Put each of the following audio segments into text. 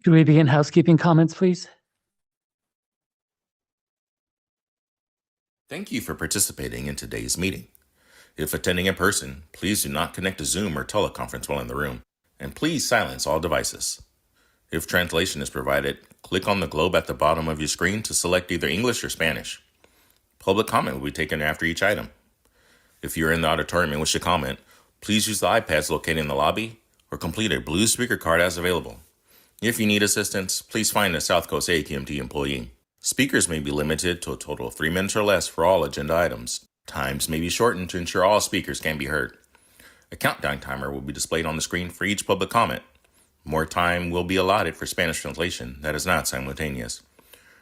Could we begin housekeeping comments, please? Thank you for participating in today's meeting. If attending in person, please do not connect to Zoom or teleconference while in the room, and please silence all devices. If translation is provided, click on the globe at the bottom of your screen to select either English or Spanish. Public comment will be taken after each item. If you're in the auditorium and wish to comment, please use the iPads located in the lobby or complete a blue speaker card as available. If you need assistance, please find a South Coast AQMD employee. Speakers may be limited to a total of 3 minutes or less for all agenda items. Times may be shortened to ensure all speakers can be heard. A countdown timer will be displayed on the screen for each public comment. More time will be allotted for Spanish translation that is not simultaneous.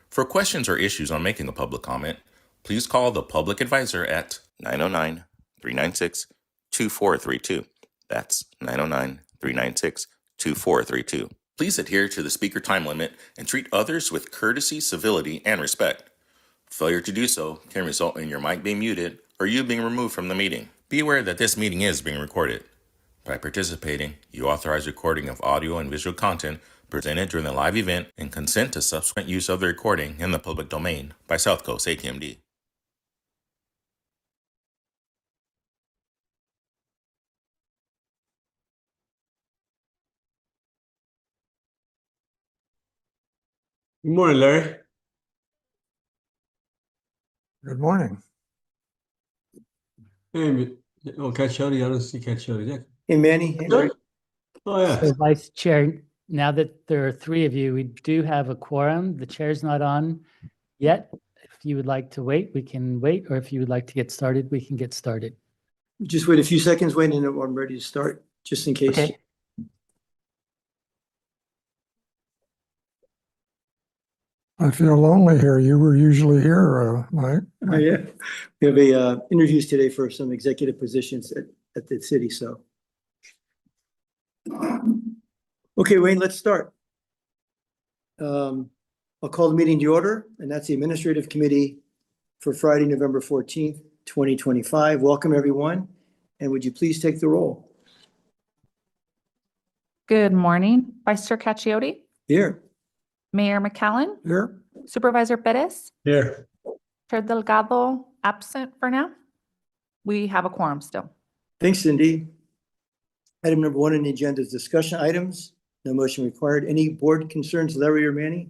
For questions or issues on making a public comment, please call the public advisor at 909-396-2432. That's 909-396-2432. Please adhere to the speaker time limit and treat others with courtesy, civility, and respect. Failure to do so can result in your mic being muted or you being removed from the meeting. Be aware that this meeting is being recorded. By participating, you authorize recording of audio and visual content presented during the live event and consent to subsequent use of the recording in the public domain by South Coast AQMD. Good morning, Larry. Good morning. Hey, Caccioli, I don't see Caccioli there. Hey, Manny. Hey, Larry. Oh, yeah. So, Vice Chair, now that there are 3 of you, we do have a quorum. The chair's not on yet. If you would like to wait, we can wait, or if you would like to get started, we can get started. Just wait a few seconds, wait, and I'm ready to start, just in case. Okay. I feel lonely here. You were usually here, Mike. Oh, yeah. We have a interviews today for some executive positions at the city, so. Okay, Wayne, let's start. I'll call the meeting to order, and that's the Administrative Committee for Friday, November 14th, 2025. Welcome, everyone. And would you please take the roll? Good morning, Vice Chair Caccioli, Here. Mayor McCallan, Here. Supervisor Perez, Here. Chair Delgado absent for now. We have a quorum still. Thanks, Cindy. Item number 1 on the agenda is discussion items. No motion required. Any board concerns, Larry or Manny?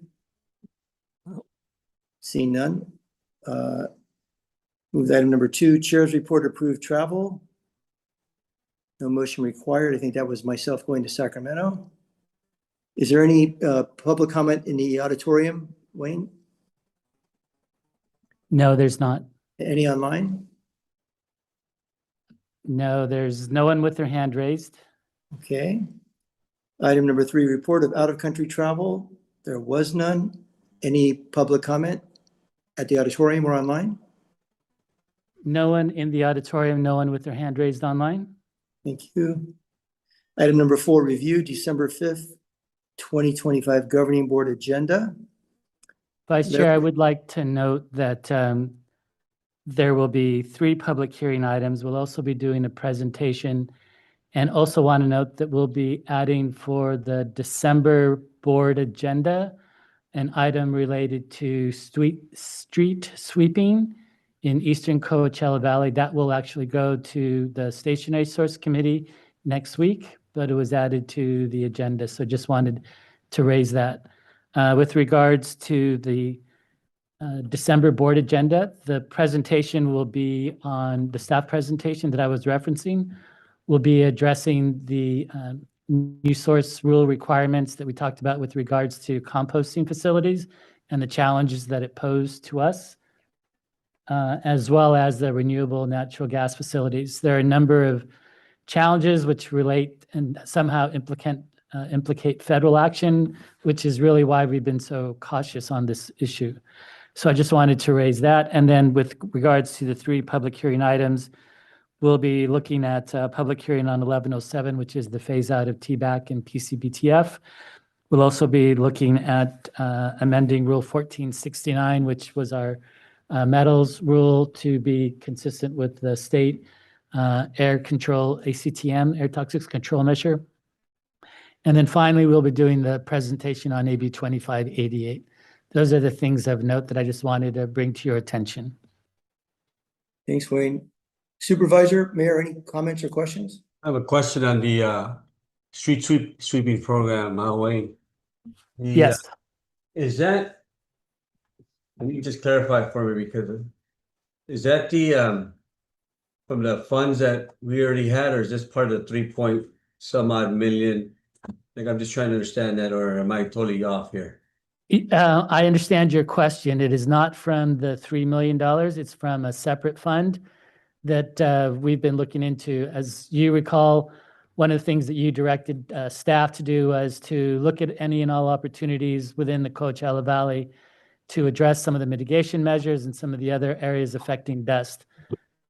Seeing none. Move to item number 2, Chair's report approved travel. No motion required. I think that was myself going to Sacramento. Is there any public comment in the auditorium, Wayne? No, there's not. Any online? No, there's no one with their hand raised. Okay. Item number 3, report of out-of-country travel. There was none. Any public comment at the auditorium or online? No one in the auditorium, no one with their hand raised online. Thank you. Item number 4, review December 5th, 2025 Governing Board Agenda. Vice Chair, I would like to note that there will be 3 public hearing items. We'll also be doing a presentation, and also want to note that we'll be adding for the December board agenda an item related to street sweeping in Eastern Coachella Valley. That will actually go to the Stationary Source Committee next week, but it was added to the agenda. So just wanted to raise that. With regards to the December board agenda, the presentation will be on the staff presentation that I was referencing. We'll be addressing the new source rule requirements that we talked about with regards to composting facilities and the challenges that it posed to us, as well as the renewable natural gas facilities. There are a number of challenges which relate and somehow implicate federal action, which is really why we've been so cautious on this issue. So I just wanted to raise that. And then with regards to the 3 public hearing items, we'll be looking at a public hearing on 1107, which is the phase out of TBAC and PCBTF. We'll also be looking at amending Rule 1469, which was our metals rule, to be consistent with the state air control, ACTM, air toxics control measure. And then finally, we'll be doing the presentation on AB 2588. Those are the things of note that I just wanted to bring to your attention. Thanks, Wayne. Supervisor, Mayor, any comments or questions? I have a question on the street sweeping program, Wayne. Yes. Is that, and you just clarify for me because is that the from the funds that we already had, or is this part of the 3 some odd million? Like, I'm just trying to understand that, or am I totally off here? I understand your question. It is not from the $3 million. It's from a separate fund that we've been looking into. As you recall, one of the things that you directed staff to do was to look at any and all opportunities within the Coachella Valley to address some of the mitigation measures and some of the other areas affecting dust.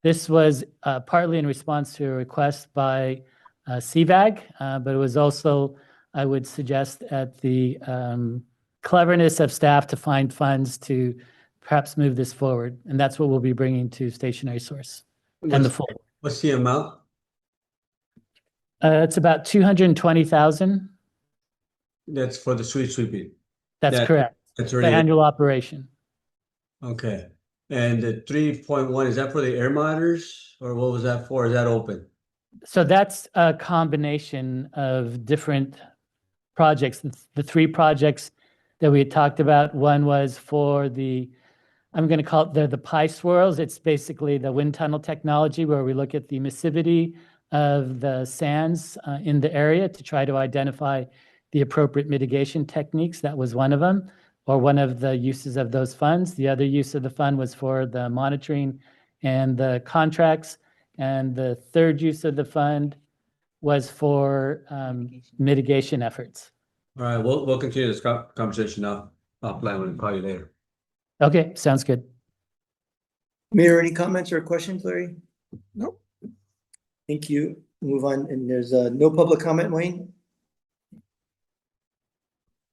This was partly in response to a request by CVAG, but it was also, I would suggest, at the cleverness of staff to find funds to perhaps move this forward. And that's what we'll be bringing to Stationary Source and the full. What's the amount? It's about 220,000. That's for the street sweeping. That's correct. That's The already annual operation. okay. And the 3.1, is that for the air monitors, or what was that for? Is that open? So that's a combination of different projects. The three projects that we had talked about, one was for the, I'm going to call it the pie swirls. It's basically the wind tunnel technology where we look at the emissivity of the sands in the area to try to identify the appropriate mitigation techniques. That was one of them, or one of the uses of those funds. The other use of the fund was for the monitoring and the contracts. And the third use of the fund was for mitigation efforts. All right, we'll continue this conversation now. Offline, we'll call you later. Okay, sounds good. Mayor, any comments or questions, Larry? Nope. Thank you. Move on. And there's no public comment, Wayne?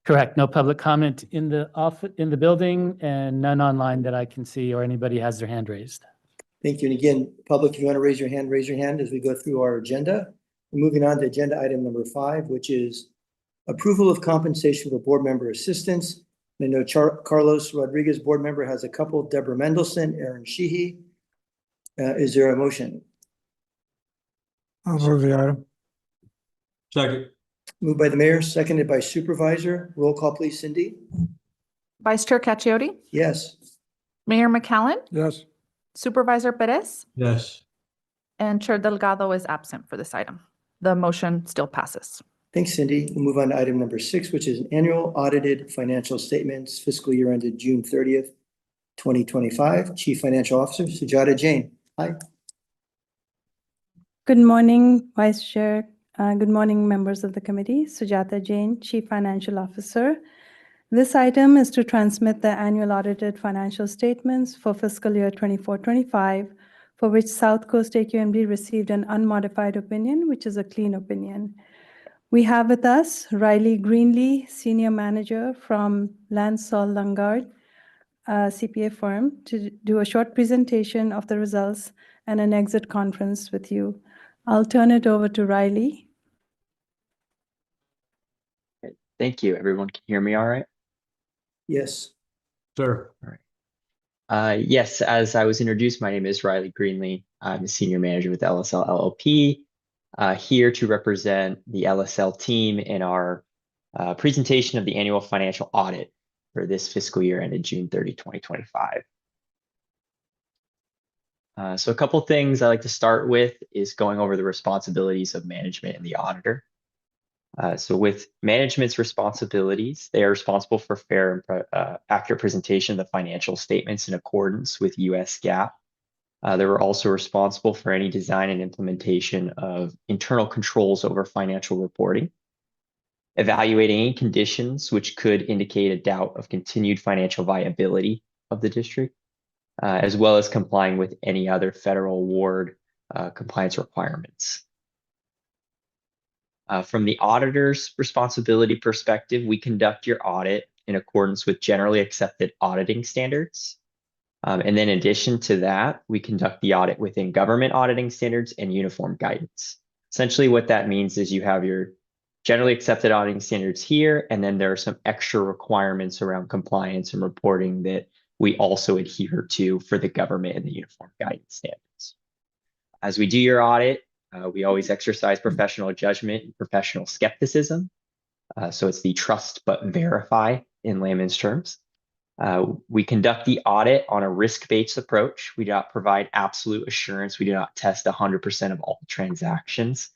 Correct. No public comment in the building, and none online that I can see or anybody has their hand raised. Thank you. And again, public, if you want to raise your hand as we go through our agenda. We're moving on to agenda item number 5, which is approval of compensation for board member assistants. And I know Carlos Rodriguez, board member, has a couple, Deborah Mendelson, Aaron Sheehy. Is there a motion? I'll move the item. Second. Moved by the mayor, seconded by supervisor. Roll call, please, Cindy. Vice Chair Cacchiotti, Yes. Mayor McCallan, Yes. Supervisor Perez, Yes. and Chair Delgado is absent for this item. The motion still passes. Thanks, Cindy. We'll move on to item number 6, which is an annual audited financial statements, fiscal year ended June 30th, 2025. Chief Financial Officer, Sujata Jain. Hi. Good morning, Vice Chair. Good morning, members of the committee. Sujata Jain, Chief Financial Officer. This item is to transmit the annual audited financial statements for fiscal year 24-25, for which South Coast AQMD received an unmodified opinion, which is a clean opinion. We have with us Riley Greenlee, Senior Manager from Lansall Langard, CPA firm, to do a short presentation of the results and an exit conference with you. I'll turn it over to Riley. Thank you. Everyone can hear me all right? Yes. Sir. Yes, as I was introduced, my name is Riley Greenlee. I'm a senior manager with LSL LLP, here to represent the LSL team in our presentation of the annual financial audit for this fiscal year ended June 30, 2025. So a couple things I like to start with is going over the responsibilities of management and the auditor. So with management's responsibilities, they are responsible for fair and accurate presentation of the financial statements in accordance with US GAAP. They were also responsible for any design and implementation of internal controls over financial reporting, evaluating any conditions which could indicate a doubt of continued financial viability of the district, as well as complying with any other federal award compliance requirements. From the auditor's responsibility perspective, we conduct your audit in accordance with generally accepted auditing standards. And then in addition to that, we conduct the audit within government auditing standards and uniform guidance. Essentially what that means is you have your generally accepted auditing standards here, and then there are some extra requirements around compliance and reporting that we also adhere to for the government and the Uniform Guidance Standards. As we do your audit, we always exercise professional judgment and professional skepticism. So it's the trust but verify in layman's terms. We conduct the audit on a risk-based approach. We do not provide absolute assurance. We do not test 100% of all transactions.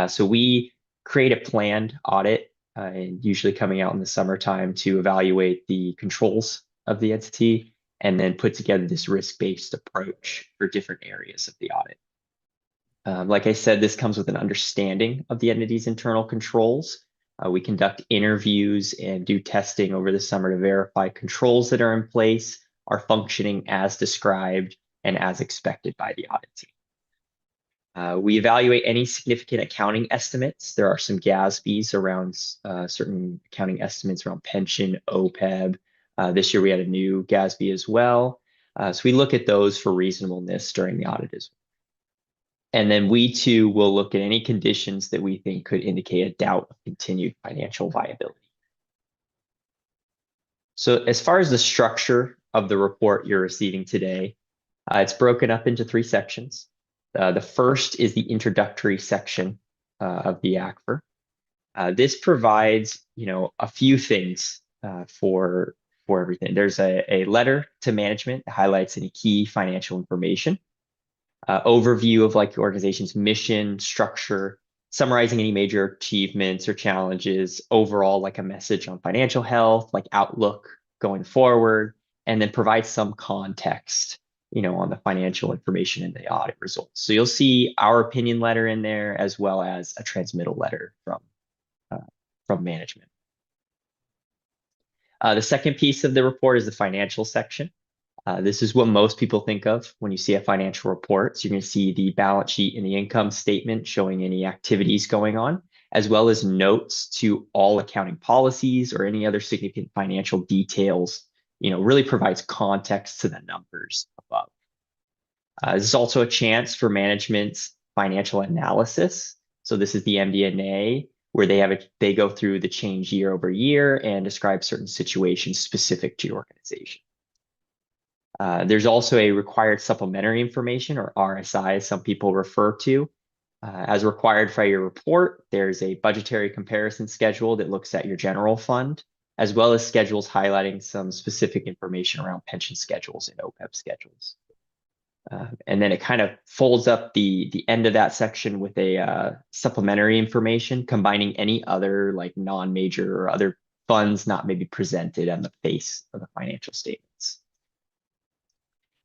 So we create a planned audit, and usually coming out in the summertime to evaluate the controls of the entity and then put together this risk-based approach for different areas of the audit. Like I said, this comes with an understanding of the entity's internal controls. We conduct interviews and do testing over the summer to verify controls that are in place are functioning as described and as expected by the audit team. We evaluate any significant accounting estimates. There are some GASBs around certain accounting estimates around pension, OPEB. This year we had a new GASB as well. So we look at those for reasonableness during the audit as well. And then we too will look at any conditions that we think could indicate a doubt of continued financial viability. So as far as the structure of the report you're receiving today, it's broken up into 3 sections. The first is the introductory section of the AQFR. This provides, a few things for everything. There's a letter to management that highlights any key financial information. Overview of the organization's mission, structure, summarizing any major achievements or challenges, overall a message on financial health, outlook going forward, and then provide some context, on the financial information and the audit results. So you'll see our opinion letter in there as well as a transmittal letter from management. The second piece of the report is the financial section. This is what most people think of when you see a financial report. So you're going to see the balance sheet and the income statement showing any activities going on, as well as notes to all accounting policies or any other significant financial details, really provides context to the numbers above. This is also a chance for management's financial analysis. So this is the MD&A where they go through the change year over year and describe certain situations specific to your organization. There's also a required supplementary information, or RSI as some people refer to. As required for your report, there's a budgetary comparison schedule that looks at your general fund, as well as schedules highlighting some specific information around pension schedules and OPEB schedules. And then it kind of folds up the end of that section with a supplementary information, combining any other non-major or other funds not maybe presented on the face of the financial statements.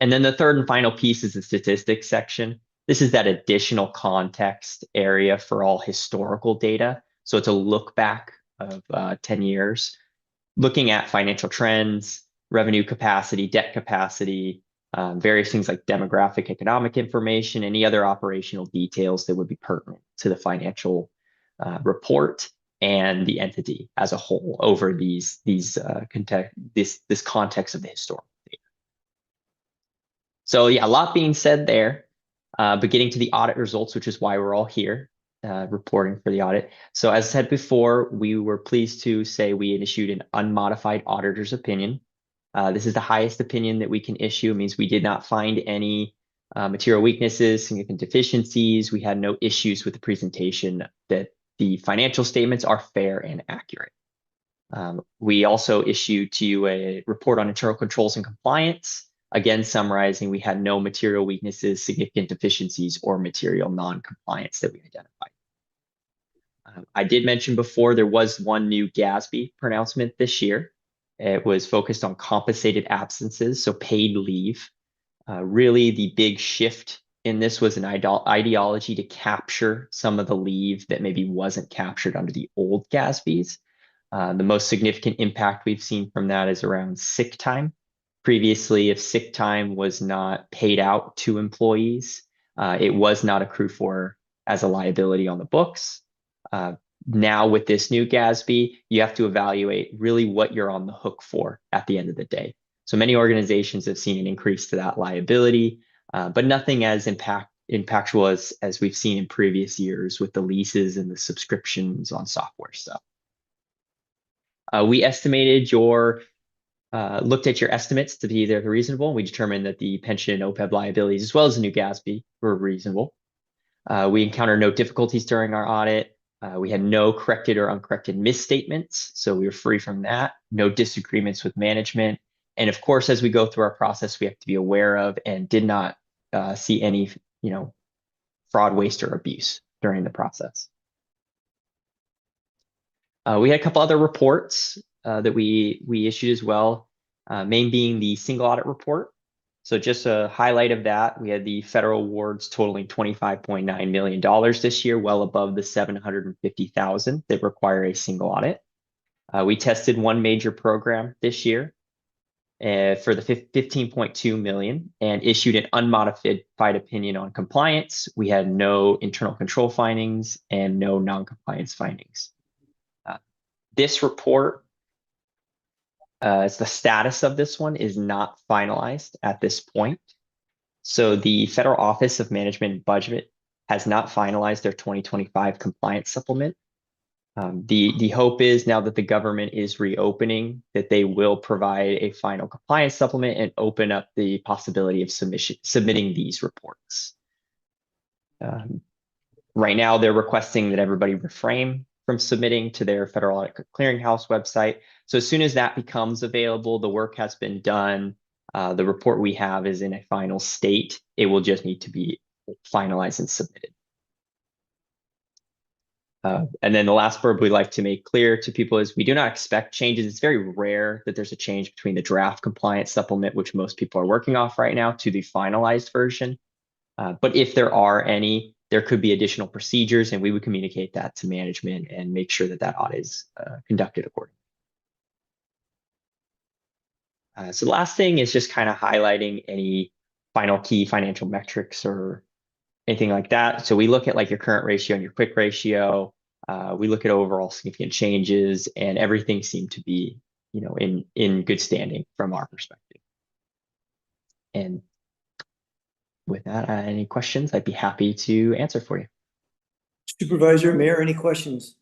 And then the third and final piece is the statistics section. This is that additional context area for all historical data. So it's a look back of 10 years, looking at financial trends, revenue capacity, debt capacity, various things like demographic, economic information, any other operational details that would be pertinent to the financial report and the entity as a whole over this context of the historical data. So yeah, a lot being said there, but getting to the audit results, which is why we're all here reporting for the audit. So as said before, we were pleased to say we issued an unmodified auditor's opinion. This is the highest opinion that we can issue. It means we did not find any material weaknesses, significant deficiencies. We had no issues with the presentation, that the financial statements are fair and accurate. We also issued to you a report on internal controls and compliance. Again, summarizing, we had no material weaknesses, significant deficiencies, or material non-compliance that we identified. I did mention before there was one new GASB pronouncement this year. It was focused on compensated absences, so paid leave. Really, the big shift in this was an ideology to capture some of the leave that maybe wasn't captured under the old GASBs. The most significant impact we've seen from that is around sick time. Previously, if sick time was not paid out to employees, it was not accrued for as a liability on the books. Now with this new GASB, you have to evaluate really what you're on the hook for at the end of the day. So many organizations have seen an increase to that liability, but nothing as impactful as we've seen in previous years with the leases and the subscriptions on software stuff. We estimated looked at your estimates to be they're reasonable. We determined that the pension and OPEB liabilities, as well as the new GASB, were reasonable. We encountered no difficulties during our audit. We had no corrected or uncorrected misstatements, so we were free from that. No disagreements with management. And of course, as we go through our process, we have to be aware of and did not see any, fraud, waste, or abuse during the process. We had a couple other reports that we issued as well, main being the single audit report. So just a highlight of that, we had the federal awards totaling $25.9 million this year, well above the $750,000 that require a single audit. We tested one major program this year for the $15.2 million and issued an unmodified opinion on compliance. We had no internal control findings and no non-compliance findings. This report, the status of this one is not finalized at this point. So the Federal Office of Management and Budget has not finalized their 2025 compliance supplement. The hope is now that the government is reopening that they will provide a final compliance supplement and open up the possibility of submitting these reports. Right now, they're requesting that everybody refrain from submitting to their Federal Audit Clearinghouse website. So as soon as that becomes available, the work has been done. The report we have is in a final state. It will just need to be finalized and submitted. And then the last verb we'd like to make clear to people is we do not expect changes. It's very rare that there's a change between the draft compliance supplement, which most people are working off right now, to the finalized version. But if there are any, there could be additional procedures, and we would communicate that to management and make sure that that audit is conducted accordingly. So the last thing is just kind of highlighting any final key financial metrics or anything like that. So we look at like your current ratio and your quick ratio. We look at overall significant changes, and everything seemed to be, in good standing from our perspective. And with that, any questions, I'd be happy to answer for you. Supervisor, Mayor, any questions?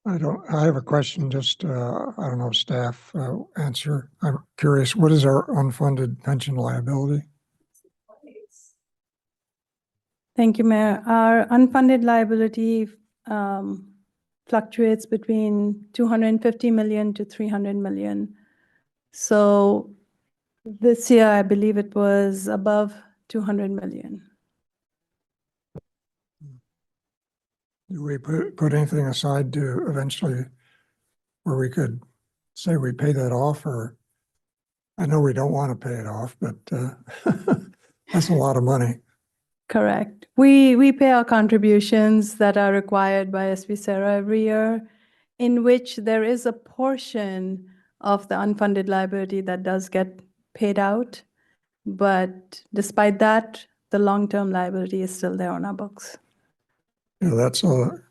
I have a question, just, I don't know, staff answer. I'm curious, what is our unfunded pension liability? Thank you, Mayor. Our unfunded liability fluctuates between 250 million to 300 million. So this year, I believe it was above 200 million. Do we put anything aside to eventually where we could say we pay that off? Or I know we don't want to pay it off, but that's a lot of money. Correct. We pay our contributions that are required by SB Sarah every year, in which there is a portion of the unfunded liability that does get paid out. But despite that, the long-term liability is still there on our books. Yeah, that's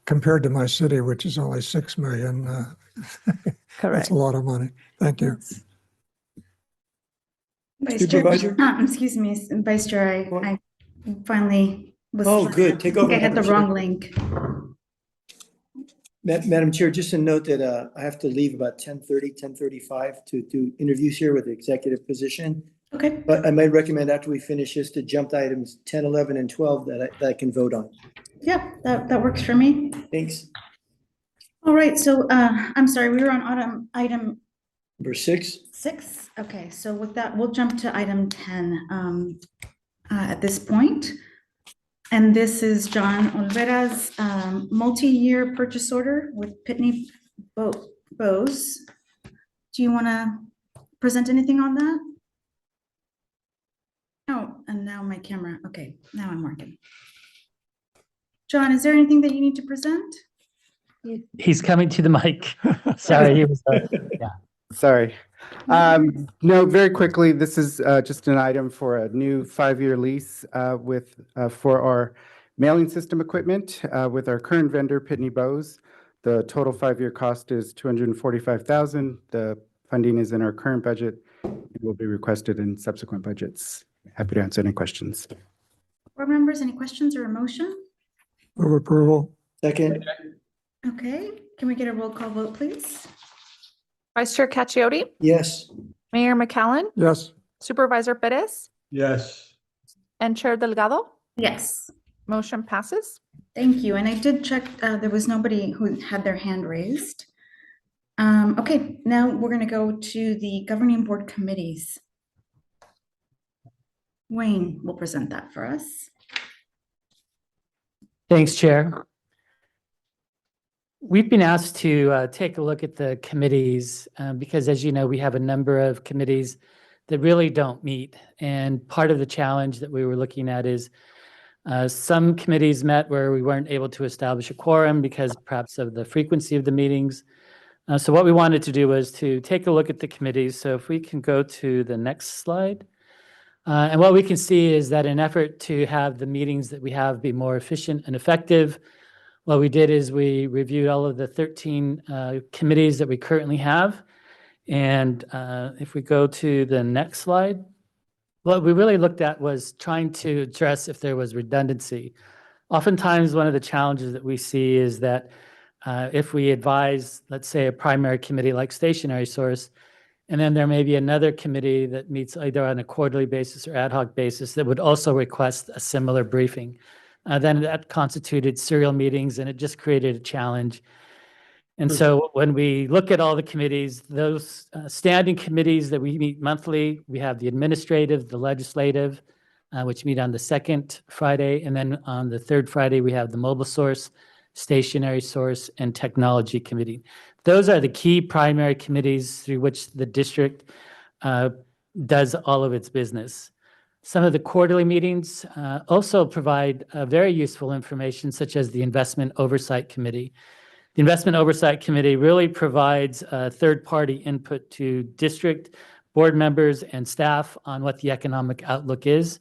compared to my city, which is only 6 million. Correct. That's a lot of money. Thank you. Vice Chair, Supervisor? excuse me, Vice Chair, I finally was. Oh, good. Take over. I had the Madam Chair. wrong link. Madam Chair, just a note that I have to leave about 10:30, 10:35 to do interviews here with the executive position. Okay, But I might recommend after we finish this to jump to items 10, 11, and 12 that I can vote on. yeah, that works for me. Thanks. All right, so I'm sorry, we were on item Number 6. 6. Okay, so with that, we'll jump to item 10 at this point. And this is John Olvera's multi-year purchase order with Pitney Bowes. Do you want to present anything on that? Oh, and now my camera. Okay, now I'm working. John, is there anything that you need to present? He's coming to the mic. Sorry, he was, yeah. Sorry. No, very quickly, this is just an item for a new 5-year lease for our mailing system equipment with our current vendor, Pitney Bowes. The total 5-year cost is $245,000. The funding is in our current budget. It will be requested in subsequent budgets. Happy to answer any questions. Board members, any questions or a motion? Move approval. Second, Okay, can we get a roll call vote, please? Vice Chair Cacchiotti, yes. Mayor McCallum, Yes. Supervisor Perez, Yes. and Chair Delgado. Yes. Motion passes. Thank you. And I did check, there was nobody who had their hand raised. Okay, now we're going to go to the governing board committees. Wayne will present that for us. Thanks, Chair. We've been asked to take a look at the committees because, as you know, we have a number of committees that really don't meet. And part of the challenge that we were looking at is some committees met where we weren't able to establish a quorum because perhaps of the frequency of the meetings. So what we wanted to do was to take a look at the committees. So if we can go to the next slide. And what we can see is that in an effort to have the meetings that we have be more efficient and effective, what we did is we reviewed all of the 13 committees that we currently have. And if we go to the next slide, what we really looked at was trying to address if there was redundancy. Oftentimes, one of the challenges that we see is that if we advise, let's say, a primary committee like Stationary Source, and then there may be another committee that meets either on a quarterly basis or ad hoc basis that would also request a similar briefing. Then that constituted serial meetings, and it just created a challenge. And so when we look at all the committees, those standing committees that we meet monthly, we have the administrative, the legislative, which meet on the second Friday, and then on the third Friday, we have the mobile source, stationary source, and technology committee. Those are the key primary committees through which the district does all of its business. Some of the quarterly meetings also provide very useful information, such as the Investment Oversight Committee. The Investment Oversight Committee really provides third-party input to district board members and staff on what the economic outlook is.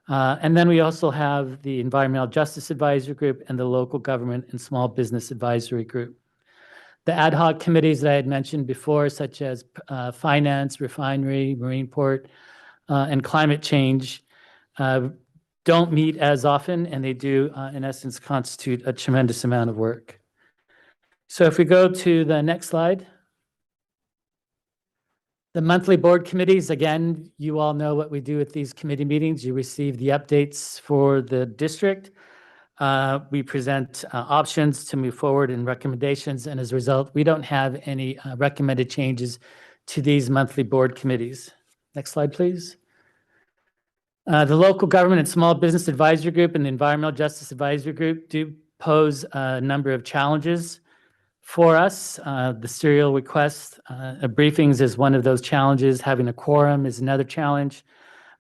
And then we also have the Environmental Justice Advisory Group and the Local Government and Small Business Advisory Group. The ad hoc committees that I had mentioned before, such as Finance, Refinery, Marine Port, and Climate Change, don't meet as often, and they do, in essence, constitute a tremendous amount of work. So if we go to the next slide. The monthly board committees, again, you all know what we do at these committee meetings. You receive the updates for the district. We present options to move forward and recommendations, and as a result, we don't have any recommended changes to these monthly board committees. Next slide, please. The Local Government and Small Business Advisory Group and the Environmental Justice Advisory Group do pose a number of challenges for us. The serial request briefings is one of those challenges. Having a quorum is another challenge.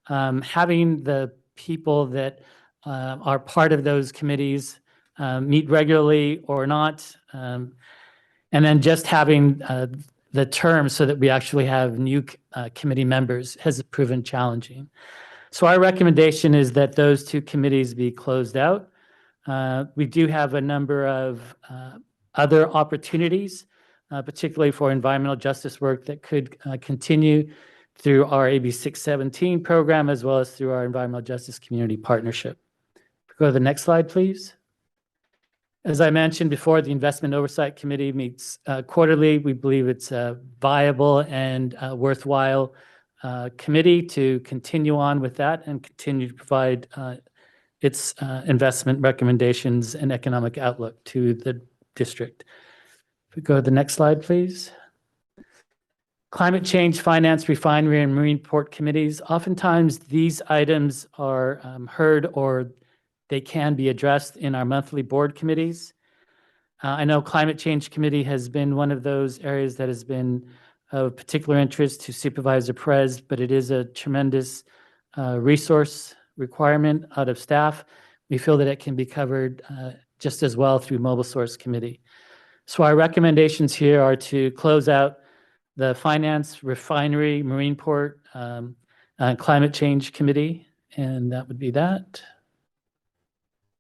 Having the people that are part of those committees meet regularly or not, and then just having the term so that we actually have new committee members has proven challenging. So our recommendation is that those two committees be closed out. We do have a number of other opportunities, particularly for environmental justice work that could continue through our AB 617 program, as well as through our Environmental Justice Community Partnership. Go to the next slide, please. As I mentioned before, the Investment Oversight Committee meets quarterly. We believe it's a viable and worthwhile committee to continue on with that and continue to provide its investment recommendations and economic outlook to the district. If we go to the next slide, please. Climate Change, Finance, Refinery, and Marine Port Committees. Oftentimes, these items are heard or they can be addressed in our monthly board committees. I know Climate Change Committee has been one of those areas that has been of particular interest to Supervisor Perez, but it is a tremendous resource requirement out of staff. We feel that it can be covered just as well through Mobile Source Committee. So our recommendations here are to close out the Finance, Refinery, Marine Port, Climate Change Committee, and that would be that.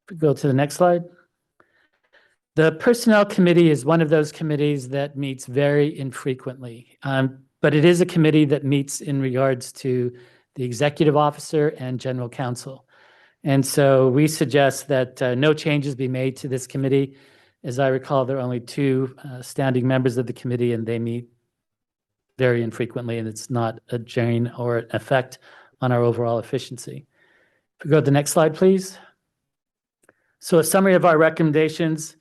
If we go to the next slide. The Personnel Committee is one of those committees that meets very infrequently, but it is a committee that meets in regards to the Executive Officer and General Counsel. And so we suggest that no changes be made to this committee. As I recall, there are only two standing members of the committee, and they meet very infrequently, and it's not a drain or an effect on our overall efficiency. If we go to the next slide, please. So a summary of our recommendations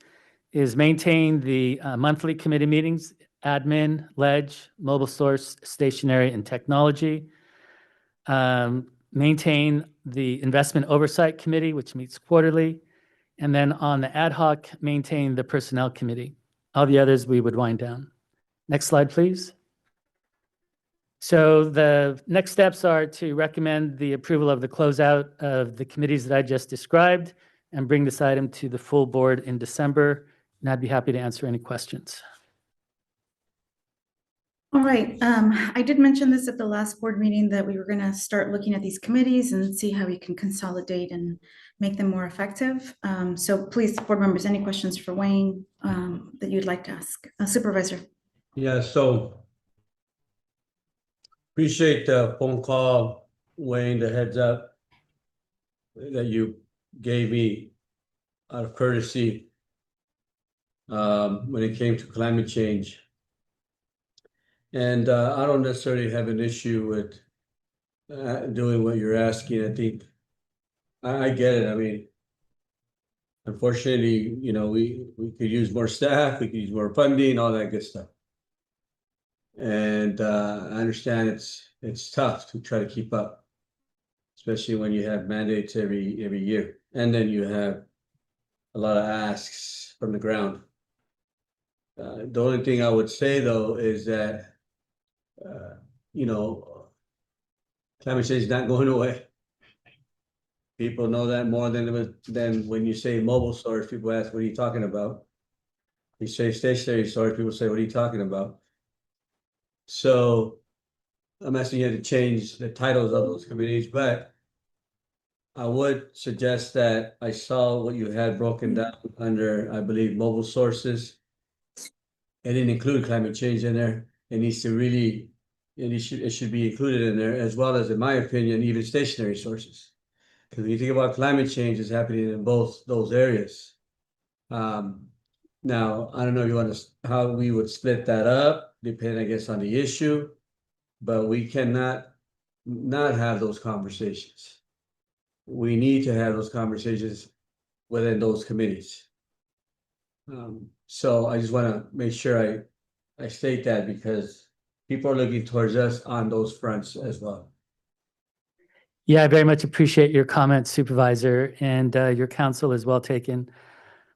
is maintain the monthly committee meetings, admin, ledge, mobile source, stationery, and technology. Maintain the investment oversight committee, which meets quarterly. And then on the ad hoc, maintain the personnel committee. All the others we would wind down. Next slide, please. So the next steps are to recommend the approval of the closeout of the committees that I just described and bring this item to the full board in December. And I'd be happy to answer any questions. All right, I did mention this at the last board meeting that we were going to start looking at these committees and see how we can consolidate and make them more effective. So please, board members, any questions for Wayne that you'd like to ask? Supervisor. Yeah, so appreciate the phone call, Wayne, the heads up that you gave me out of courtesy when it came to climate change. And I don't necessarily have an issue with doing what you're asking. I think I get it. I mean, unfortunately, you know, we could use more staff, we could use more funding, all that good stuff. And I understand it's tough to try to keep up, especially when you have mandates every year, and then you have a lot of asks from the ground. The only thing I would say though is that you know, climate change is not going away. People know that more than when you say mobile storage, people ask, what are you talking about? You say stationary storage, people say, what are you talking about? So I'm asking you to change the titles of those committees, but I would suggest that I saw what you had broken down under, I believe, mobile sources. It didn't include climate change in there. It needs to really, it should be included in there, as well as, in my opinion, even stationary sources. Because when you think about climate change, it's happening in both those areas. Now, I don't know if you want to, how we would split that up, depending, I guess, on the issue, but we cannot not have those conversations. We need to have those conversations within those committees. So I just want to make sure I state that, because people are looking towards us on those fronts as well. Yeah, I very much appreciate your comments, Supervisor, and your counsel is well taken.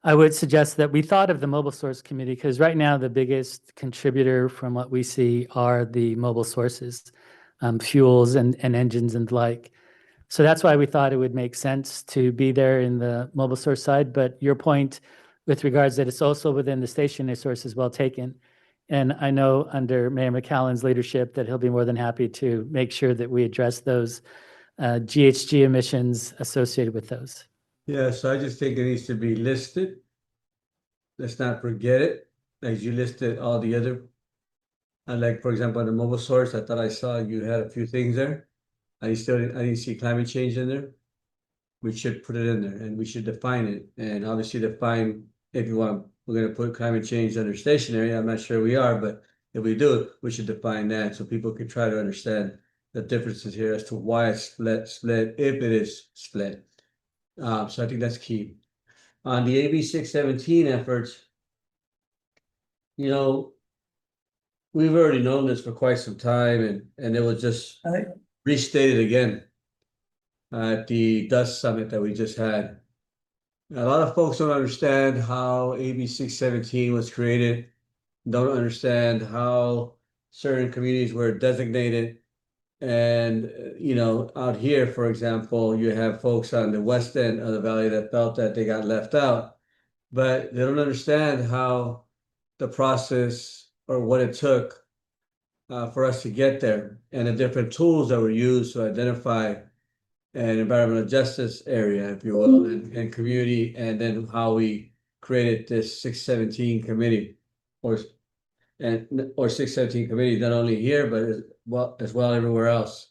I would suggest that we thought of the mobile source committee because right now the biggest contributor from what we see are the mobile sources, fuels and engines and the like. So that's why we thought it would make sense to be there in the mobile source side. But your point with regards that it's also within the stationary source is well taken. And I know under Mayor McCallan's leadership that he'll be more than happy to make sure that we address those GHG emissions associated with those. Yeah, so I just think it needs to be listed. Let's not forget it, as you listed all the other. Like, for example, on the mobile source, I thought I saw you had a few things there. I didn't see climate change in there. We should put it in there, and we should define it, and obviously define, if you want, we're gonna put climate change under stationary. I'm not sure we are, but if we do, we should define that so people can try to understand the differences here as to why it's split, if it is split. So I think that's key. On the AB 617 efforts, you know, we've already known this for quite some time, and it was just restated again at the Dust Summit that we just had. A lot of folks don't understand how AB 617 was created, don't understand how certain communities were designated. And, you know, out here, for example, you have folks on the west end of the valley that felt that they got left out, but they don't understand how the process or what it took for us to get there, and the different tools that were used to identify an environmental justice area, if you will, and community, and then how we created this 617 committee, or 617 committee, not only here, but as well everywhere else.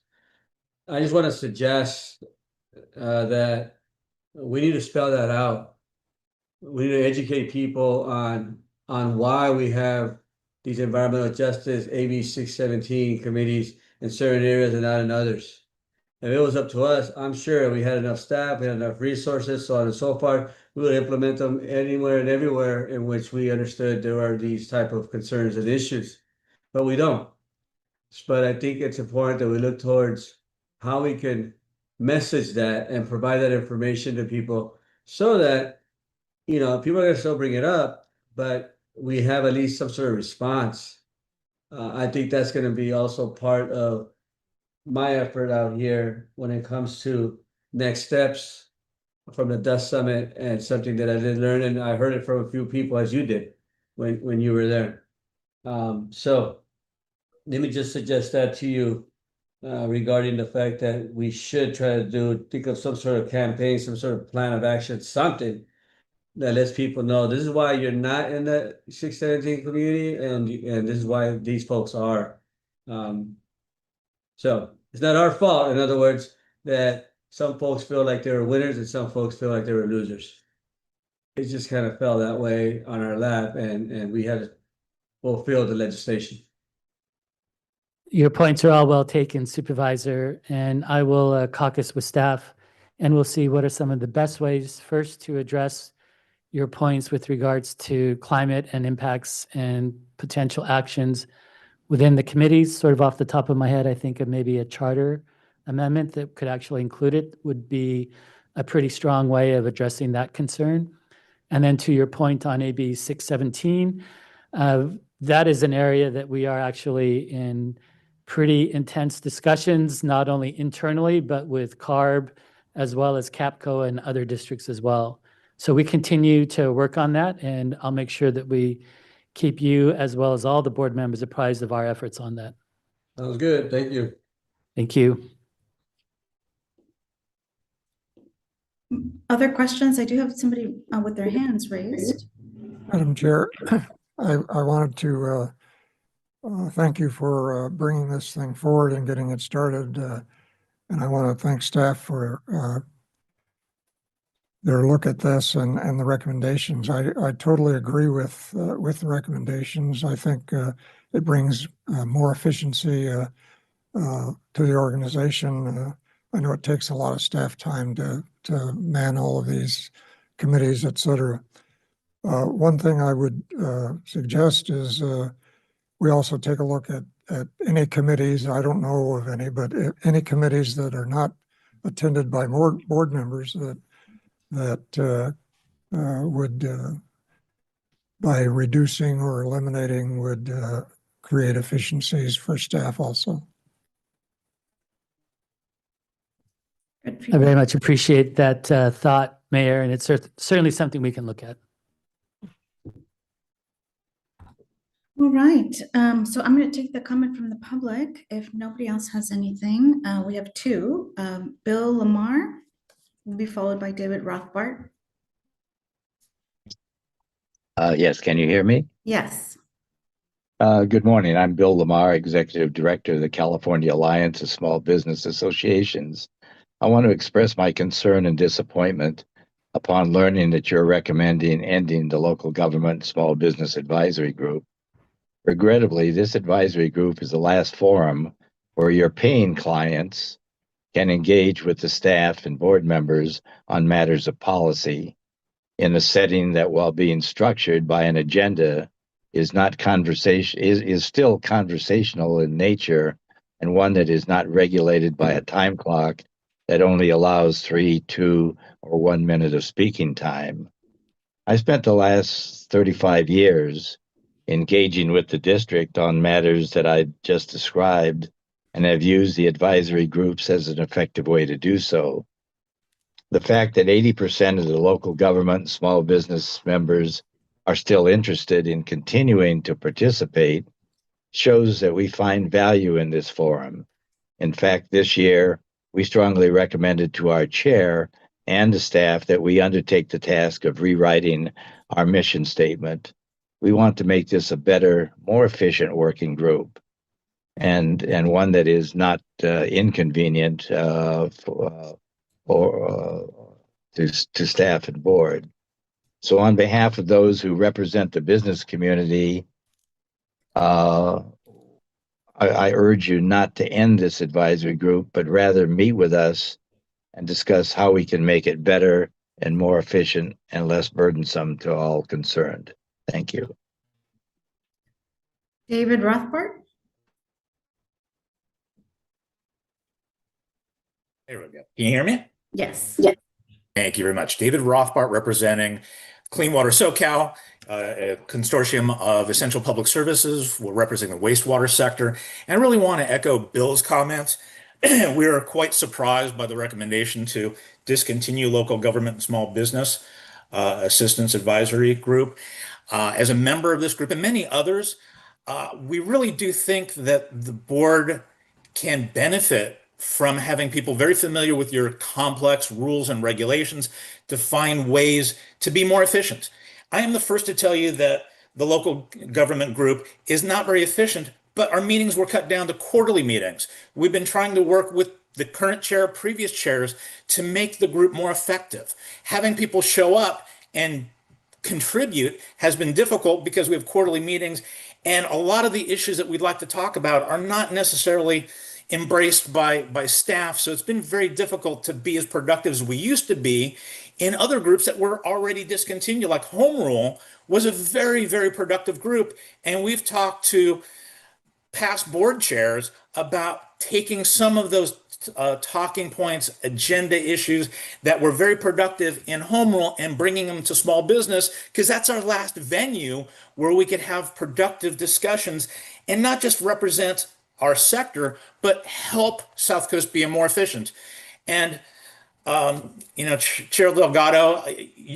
I just want to suggest that we need to spell that out. We need to educate people on why we have these environmental justice, AB 617 committees in certain areas and not in others. If it was up to us, I'm sure we had enough staff, we had enough resources, so on and so forth. We would implement them anywhere and everywhere in which we understood there are these type of concerns and issues, but we don't. But I think it's important that we look towards how we can message that and provide that information to people so that, people are gonna still bring it up, but we have at least some sort of response. I think that's gonna be also part of my effort out here when it comes to next steps from the Dust Summit and something that I did learn, and I heard it from a few people as you did when you were there. So let me just suggest that to you regarding the fact that we should try to think of some sort of campaign, some sort of plan of action, something that lets people know this is why you're not in the 617 community, and this is why these folks are. So it's not our fault, in other words, that some folks feel like they were winners and some folks feel like they were losers. It just kind of fell that way on our lap, and we had to fulfill the legislation. Your points are all well taken, Supervisor, and I will caucus with staff, and we'll see what are some of the best ways first to address your points with regards to climate and impacts and potential actions within the committees. Sort of off the top of my head, I think of maybe a charter amendment that could actually include it would be a pretty strong way of addressing that concern. And then to your point on AB 617, that is an area that we are actually in pretty intense discussions, not only internally, but with CARB as well as CAPCO and other districts as well. So we continue to work on that, and I'll make sure that we keep you as well as all the board members apprised of our efforts on that. Sounds good. Thank you. Thank you. Other questions? I do have somebody with their hands raised. Madam Chair, I wanted to thank you for bringing this thing forward and getting it started. And I want to thank staff for their look at this and the recommendations. I totally agree with the recommendations. I think it brings more efficiency to the organization. I know it takes a lot of staff time to man all of these committees, et cetera. One thing I would suggest is we also take a look at any committees, I don't know of any, but any committees that are not attended by board members that would, by reducing or eliminating, would create efficiencies for staff also. I very much appreciate that thought, Mayor, and it's certainly something we can look at. All right, so I'm going to take the comment from the public. If nobody else has anything, we have two. Bill Lamar will be followed by David Rothbart. Yes, can you hear me? Yes. Good morning. I'm Bill Lamar, Executive Director of the California Alliance of Small Business Associations. I want to express my concern and disappointment upon learning that you're recommending ending the Local Government Small Business Advisory Group. Regrettably, this advisory group is the last forum where your paying clients can engage with the staff and board members on matters of policy in a setting that, while being structured by an agenda, is still conversational in nature, and one that is not regulated by a time clock that only allows 3, 2, or 1 minute of speaking time. I spent the last 35 years engaging with the district on matters that I just described, and have used the advisory groups as an effective way to do so. The fact that 80% of the local government small business members are still interested in continuing to participate shows that we find value in this forum. In fact, this year, we strongly recommended to our chair and the staff that we undertake the task of rewriting our mission statement. We want to make this a better, more efficient working group, and one that is not inconvenient to staff and board. So on behalf of those who represent the business community, I urge you not to end this advisory group, but rather meet with us and discuss how we can make it better and more efficient and less burdensome to all concerned. Thank you. David Rothbart? There we go. Can you hear me? Yes. Thank you very much. David Rothbart representing Clean Water SoCal, a consortium of essential public services. We're representing the wastewater sector. And I really want to echo Bill's comments. We are quite surprised by the recommendation to discontinue local government and small business assistance advisory group. As a member of this group and many others, we really do think that the board can benefit from having people very familiar with your complex rules and regulations to find ways to be more efficient. I am the first to tell you that the local government group is not very efficient, but our meetings were cut down to quarterly meetings. We've been trying to work with the current chair, previous chairs, to make the group more effective. Having people show up and contribute has been difficult because we have quarterly meetings, and a lot of the issues that we'd like to talk about are not necessarily embraced by staff. So it's been very difficult to be as productive as we used to be in other groups that were already discontinued. Like Home Rule was a very, very productive group. And we've talked to past board chairs about taking some of those talking points, agenda issues that were very productive in Home Rule and bringing them to small business, because that's our last venue where we could have productive discussions and not just represent our sector, but help South Coast be more efficient. And, Chair Delgado,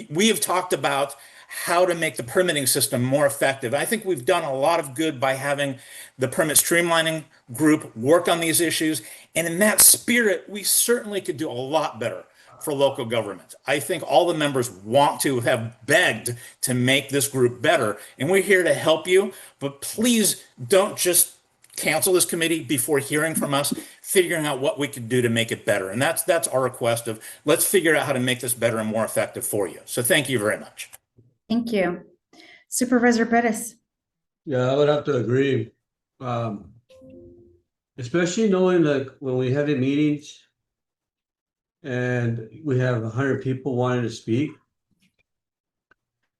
we have talked about how to make the permitting system more effective. I think we've done a lot of good by having the permit streamlining group work on these issues. And in that spirit, we certainly could do a lot better for local government. I think all the members want to have begged to make this group better. And we're here to help you, but please don't just cancel this committee before hearing from us, figuring out what we could do to make it better. And that's our request of, let's figure out how to make this better and more effective for you. So thank you very much. Thank you. Supervisor Perez? Yeah, I would have to agree. Especially knowing that when we have the meetings and we have 100 people wanting to speak.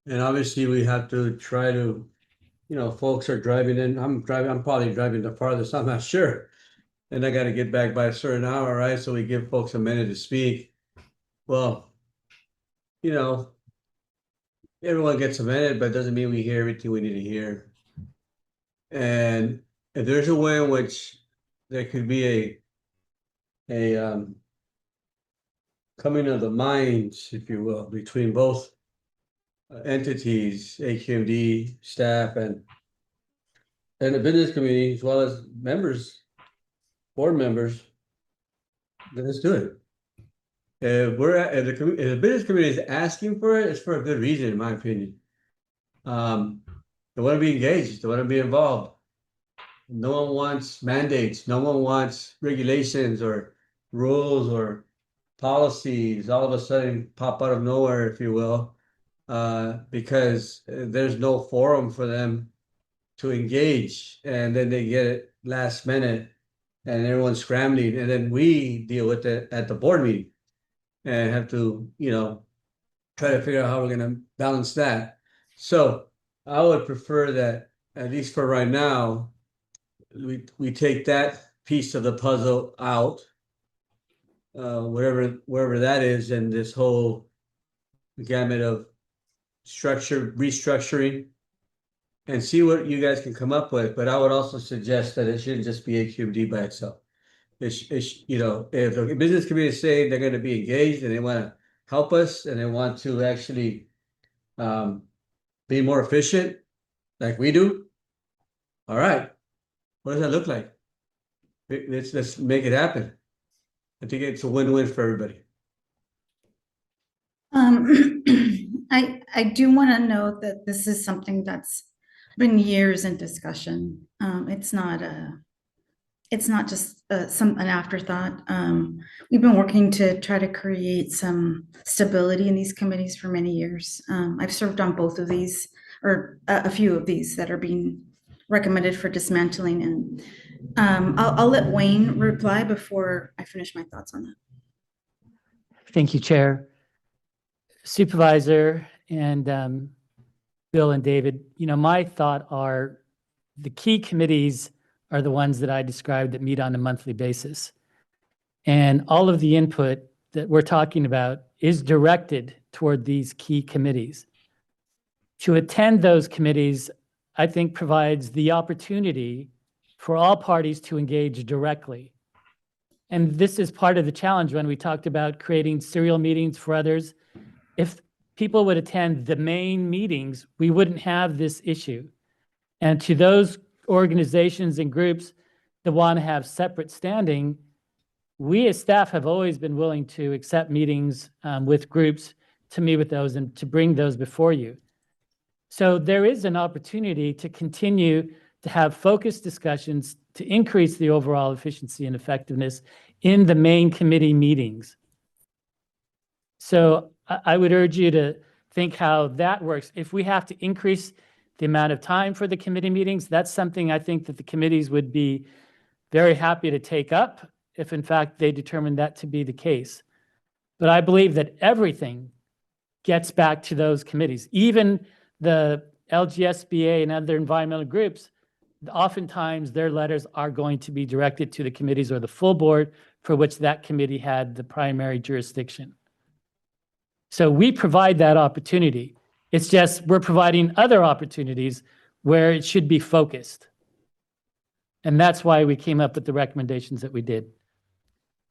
And obviously we have to try to, folks are driving in. I'm probably driving the farthest, I'm not sure. And I got to get back by a certain hour, right? So we give folks a minute to speak. Well, everyone gets a minute, but it doesn't mean we hear everything we need to hear. And if there's a way in which there could be a coming of the minds, if you will, between both entities, AQMD staff and the business community, as well as members, board members, then let's do it. If the business community is asking for it, it's for a good reason, in my opinion. They want to be engaged. They want to be involved. No one wants mandates. No one wants regulations or rules or policies all of a sudden pop out of nowhere, if you will, because there's no forum for them to engage, and then they get it last minute, and everyone's scrambling, and then we deal with it at the board meeting and have to, try to figure out how we're going to balance that. So I would prefer that, at least for right now, we take that piece of the puzzle out, wherever that is, and this whole gamut of restructuring, and see what you guys can come up with. But I would also suggest that it shouldn't just be AQMD by itself. If the business community is saying they're going to be engaged and they want to help us and they want to actually be more efficient like we do, all right, what does that look like? Let's make it happen. I think it's a win-win for everybody. I do want to note that this is something that's been years in discussion. It's not it's not just an afterthought. We've been working to try to create some stability in these committees for many years. I've served on both of these, or a few of these that are being recommended for dismantling, and I'll let Wayne reply before I finish my thoughts on that. Thank you, Chair. Supervisor and Bill and David, my thought are the key committees are the ones that I described that meet on a monthly basis. And all of the input that we're talking about is directed toward these key committees. To attend those committees, I think provides the opportunity for all parties to engage directly. And this is part of the challenge when we talked about creating serial meetings for others. If people would attend the main meetings, we wouldn't have this issue. And to those organizations and groups that want to have separate standing, we as staff have always been willing to accept meetings with groups to meet with those and to bring those before you. So there is an opportunity to continue to have focused discussions to increase the overall efficiency and effectiveness in the main committee meetings. So I would urge you to think how that works. If we have to increase the amount of time for the committee meetings, that's something I think that the committees would be very happy to take up if in fact they determine that to be the case. But I believe that everything gets back to those committees. Even the LGSBA and other environmental groups, oftentimes their letters are going to be directed to the committees or the full board for which that committee had the primary jurisdiction. So we provide that opportunity. It's just we're providing other opportunities where it should be focused. And that's why we came up with the recommendations that we did.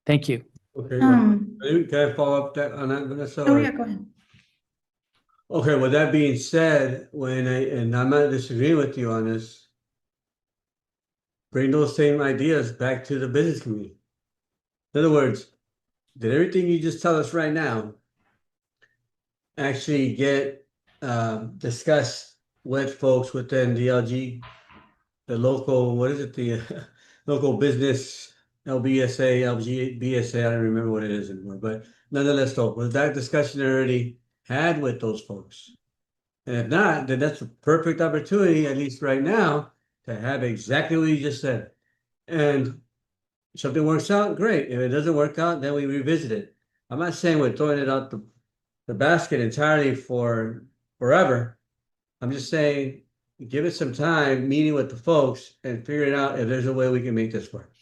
Thank you. Okay, can I follow up on that, Vanessa? Oh, yeah, go ahead. Okay, with that being said, and I'm not disagreeing with you on this, bring those same ideas back to the business community. In other words, did everything you just tell us right now actually get discussed with folks within the local, what is it, the local business, LBSA, LGBSA, I don't remember what it is anymore, but nonetheless, though, was that discussion already had with those folks? And if not, then that's a perfect opportunity, at least right now, to have exactly what you just said. And if something works out, great. If it doesn't work out, then we revisit it. I'm not saying we're throwing it out the basket entirely for forever. I'm just saying, give it some time, meeting with the folks and figuring out if there's a way we can make this work.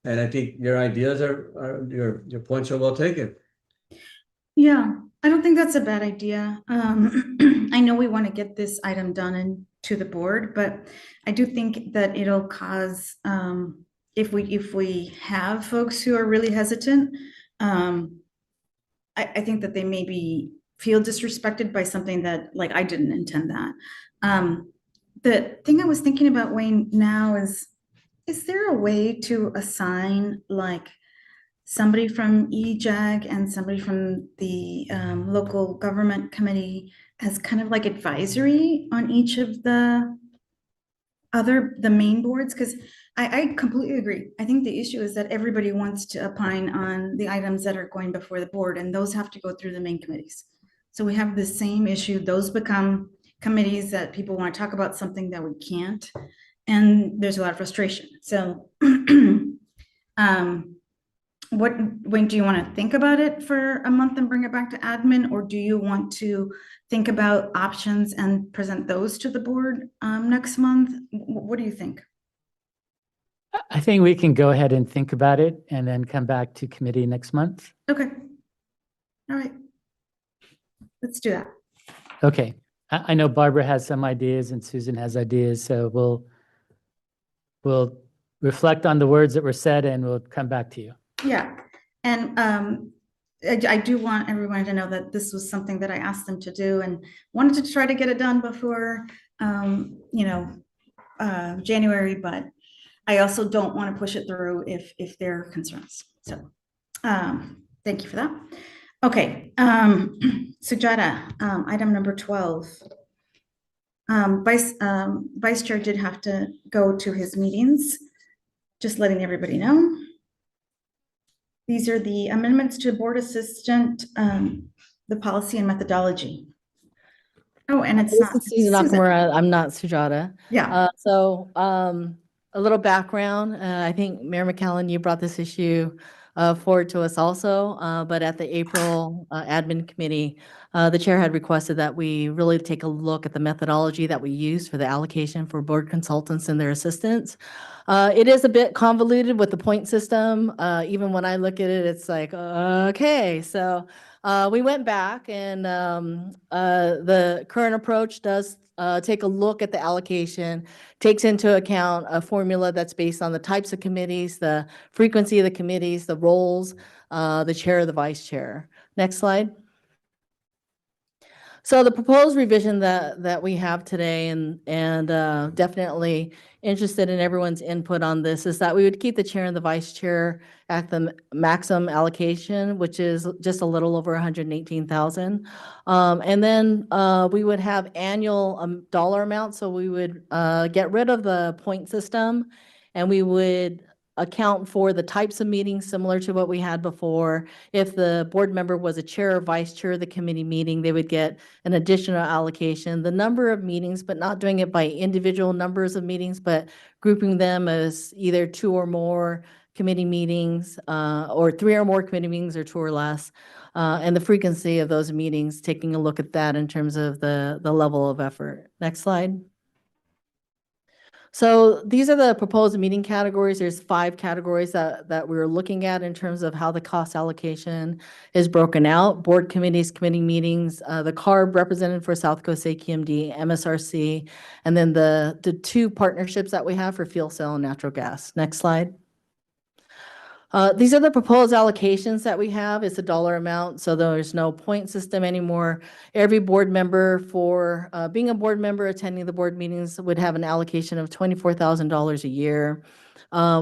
And I think your ideas your points are well taken. Yeah, I don't think that's a bad idea. I know we want to get this item done and to the board, but I do think that it'll cause, if we have folks who are really hesitant, I think that they maybe feel disrespected by something that, like, I didn't intend that. The thing I was thinking about, Wayne, now is there a way to assign like somebody from EJAG and somebody from the local government committee as kind of like advisory on each of the main boards? Because I completely agree. I think the issue is that everybody wants to opine on the items that are going before the board, and those have to go through the main committees. So we have the same issue. Those become committees that people want to talk about something that we can't, and there's a lot of frustration. So when do you want to think about it for a month and bring it back to admin, or do you want to think about options and present those to the board next month? What do you think? I think we can go ahead and think about it and then come back to committee next month. Okay. All right. Let's do that. Okay. I know Barbara has some ideas and Susan has ideas, so we'll reflect on the words that were said and we'll come back to you. Yeah. And I do want everyone to know that this was something that I asked them to do and wanted to try to get it done before, January, but I also don't want to push it through if there are concerns. So thank you for that. Okay. Sujata, item number 12. Vice Chair did have to go to his meetings. just letting everybody know. These are the amendments to board assistant, the policy and methodology. Oh, and it's This not is Susan Susan. Nakamura. I'm not Sujata. Yeah, A little background. I think Mayor McCallum, you brought this issue forward to us also, but at the April admin committee, the chair had requested that we really take a look at the methodology that we use for the allocation for board consultants and their assistants. It is a bit convoluted with the point system. Even when I look at it, it's like, okay, so we went back and the current approach does take a look at the allocation, takes into account a formula that's based on the types of committees, the frequency of the committees, the roles, the chair, the vice chair. Next slide. So the proposed revision that we have today and definitely interested in everyone's input on this is that we would keep the chair and the vice chair at the maximum allocation, which is just a little over 118,000. And then we would have annual dollar amounts. So we would get rid of the point system and we would account for the types of meetings similar to what we had before. If the board member was a chair or vice chair of the committee meeting, they would get an additional allocation. The number of meetings, but not doing it by individual numbers of meetings, but grouping them as either 2 or more committee meetings, or 3 or more committee meetings or 2 or less. And the frequency of those meetings, taking a look at that in terms of the level of effort. Next slide. So these are the proposed meeting categories. There's 5 categories that we're looking at in terms of how the cost allocation is broken out. Board committees, committee meetings, the CARB represented for South Coast AQMD, MSRC, and then the 2 partnerships that we have for fuel cell and natural gas. Next slide. These are the proposed allocations that we have. It's a dollar amount, so there's no point system anymore. Every board member for being a board member attending the board meetings would have an allocation of $24,000 a year.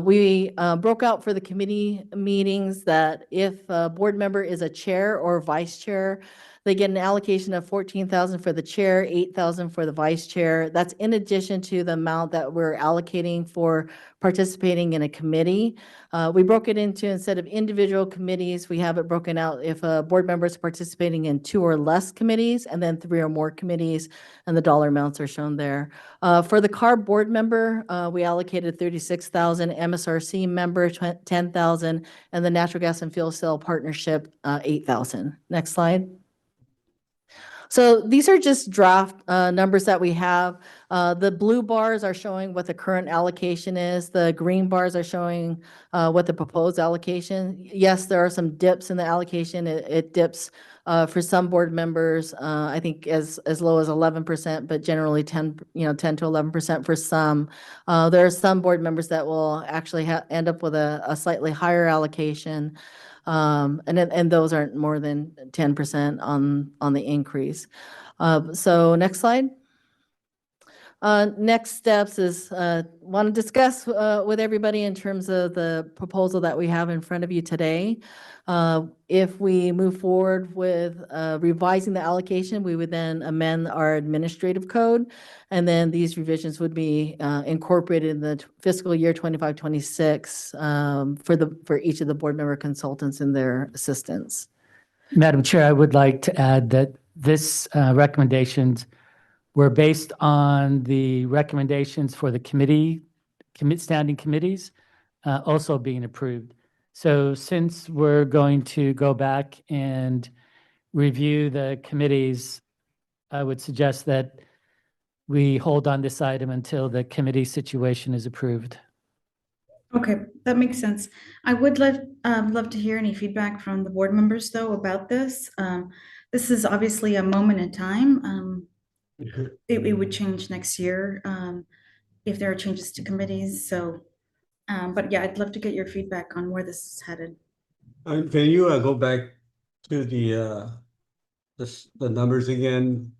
We broke out for the committee meetings that if a board member is a chair or vice chair, they get an allocation of $14,000 for the chair, $8,000 for the vice chair. That's in addition to the amount that we're allocating for participating in a committee. We broke it into, instead of individual committees, we have it broken out if a board member is participating in 2 or less committees, and then 3 or more committees, and the dollar amounts are shown there. For the CARB board member, we allocated $36,000, MSRC member $10,000, and the natural gas and fuel cell partnership $8,000. Next slide. So these are just draft numbers that we have. The blue bars are showing what the current allocation is. The green bars are showing what the proposed allocation. Yes, there are some dips in the allocation. It dips for some board members, I think as low as 11%, but generally 10 to 11% for some. There are some board members that will actually end up with a slightly higher allocation. And those aren't more than 10% on the increase. So next slide. Next steps is want to discuss with everybody in terms of the proposal that we have in front of you today. If we move forward with revising the allocation, we would then amend our administrative code, and then these revisions would be incorporated in the fiscal year 25-26 for each of the board member consultants and their assistants. Madam Chair, I would like to add that this recommendations were based on the recommendations for the standing committees also being approved. So since we're going to go back and review the committees, I would suggest that we hold on this item until the committee situation is approved. okay, that makes sense. I would love to hear any feedback from the board members, though, about this. This is obviously a moment in time. It would change next year if there are changes to committees. So, but yeah, I'd love to get your feedback on where this is headed. Can you go back to the numbers again?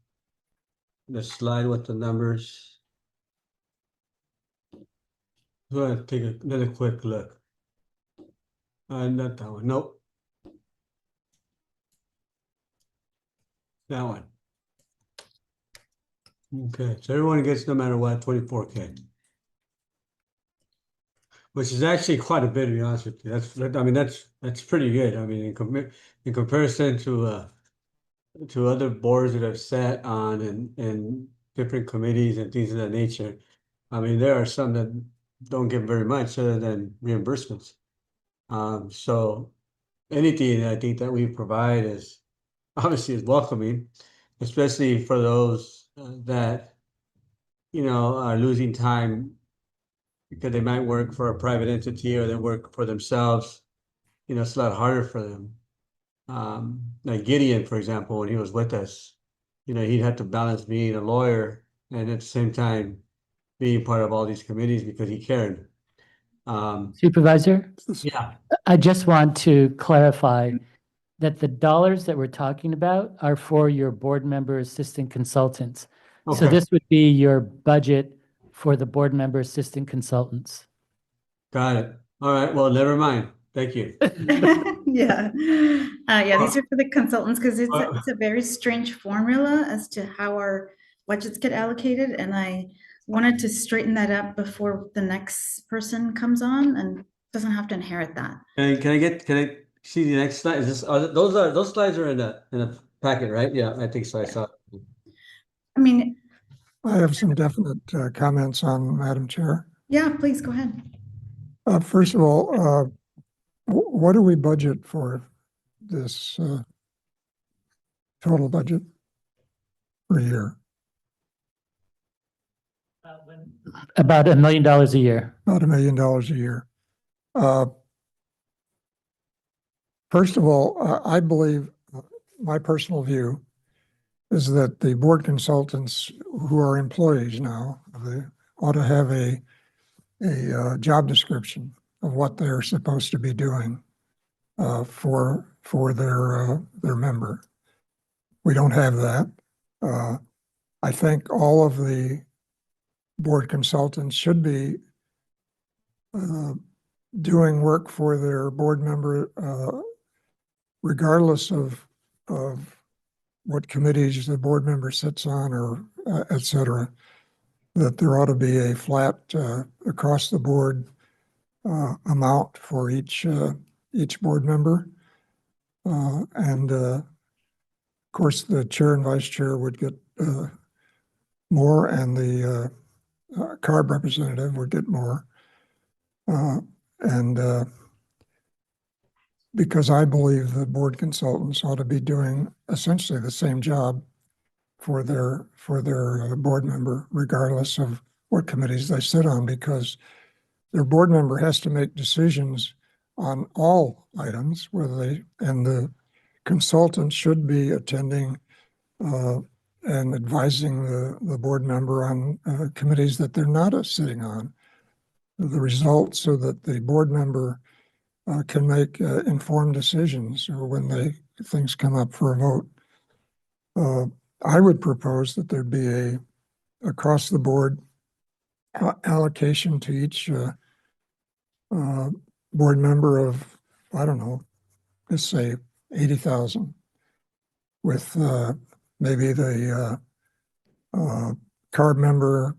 The slide with the numbers. Go ahead, take another quick look. Not that one. Nope. That one. Okay, so everyone gets no matter what 24K. which is actually quite a bit, to be honest with you. I mean, that's pretty good. I mean, in comparison to other boards that I've sat on and different committees and things of that nature. I mean, there are some that don't get very much other than reimbursements. So anything I think that we provide is obviously is welcoming, especially for those that, you know, are losing time because they might work for a private entity or they work for themselves. You know, it's a lot harder for them. Like Gideon, for example, when he was with us, you know, he'd have to balance being a lawyer and at the same time being part of all these committees because he cared. Supervisor, Yeah, I just want to clarify that the dollars that we're talking about are for your board member assistant consultants. So okay, this would be your budget for the board member assistant consultants. got it. All right, well, never mind. Thank you. Yeah. Yeah, these are for the consultants because Well- it's a very strange formula as to how our budgets get allocated. And I wanted to straighten that up before the next person comes on and doesn't have to inherit that. Can I see the next slide? Is this, those slides are in a packet, right? Yeah, I think so. I saw. I mean, I have some definite comments on Madam Chair. yeah, please go ahead. First of all, what do we budget for this total budget per year? About $1 million a year. About $1 million a year. First of all, I believe my personal view is that the board consultants who are employees now, they ought to have a job description of what they're supposed to be doing for their member. We don't have that. I think all of the board consultants should be doing work for their board member, regardless of what committees the board member sits on or et cetera, that there ought to be a flat across the board amount for each board member. And of course, the chair and vice chair would get more, and the CARB representative would get more. And because I believe the board consultants ought to be doing essentially the same job for their board member, regardless of what committees they sit on, because their board member has to make decisions on all items, and the consultant should be attending and advising the board member on committees that they're not sitting on. The results so that the board member can make informed decisions or when things come up for a vote. I would propose that there be a across the board allocation to each board member of, I don't know, let's say 80,000, with maybe the CARB member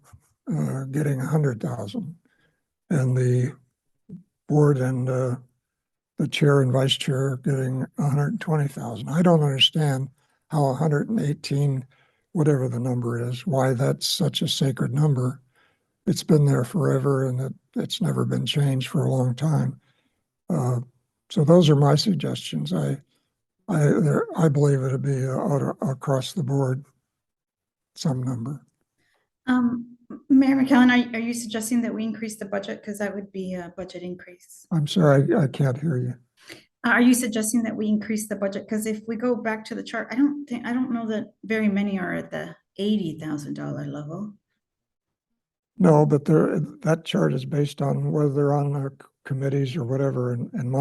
getting 100,000, and the board and the chair and vice chair getting 120,000. I don't understand how 118, whatever the number is, why that's such a sacred number. It's been there forever, and it's never been changed for a long time. So those are my suggestions. I believe it'd be across the board some number. Mayor McKellen, are you suggesting that we increase the budget? Because that would be a budget increase. I'm sorry, I can't hear you. Are you suggesting that we increase the budget? Because if we go back to the chart, I don't know that very many are at the $80,000 level. No, but that chart is based on whether they're on our committees or whatever. And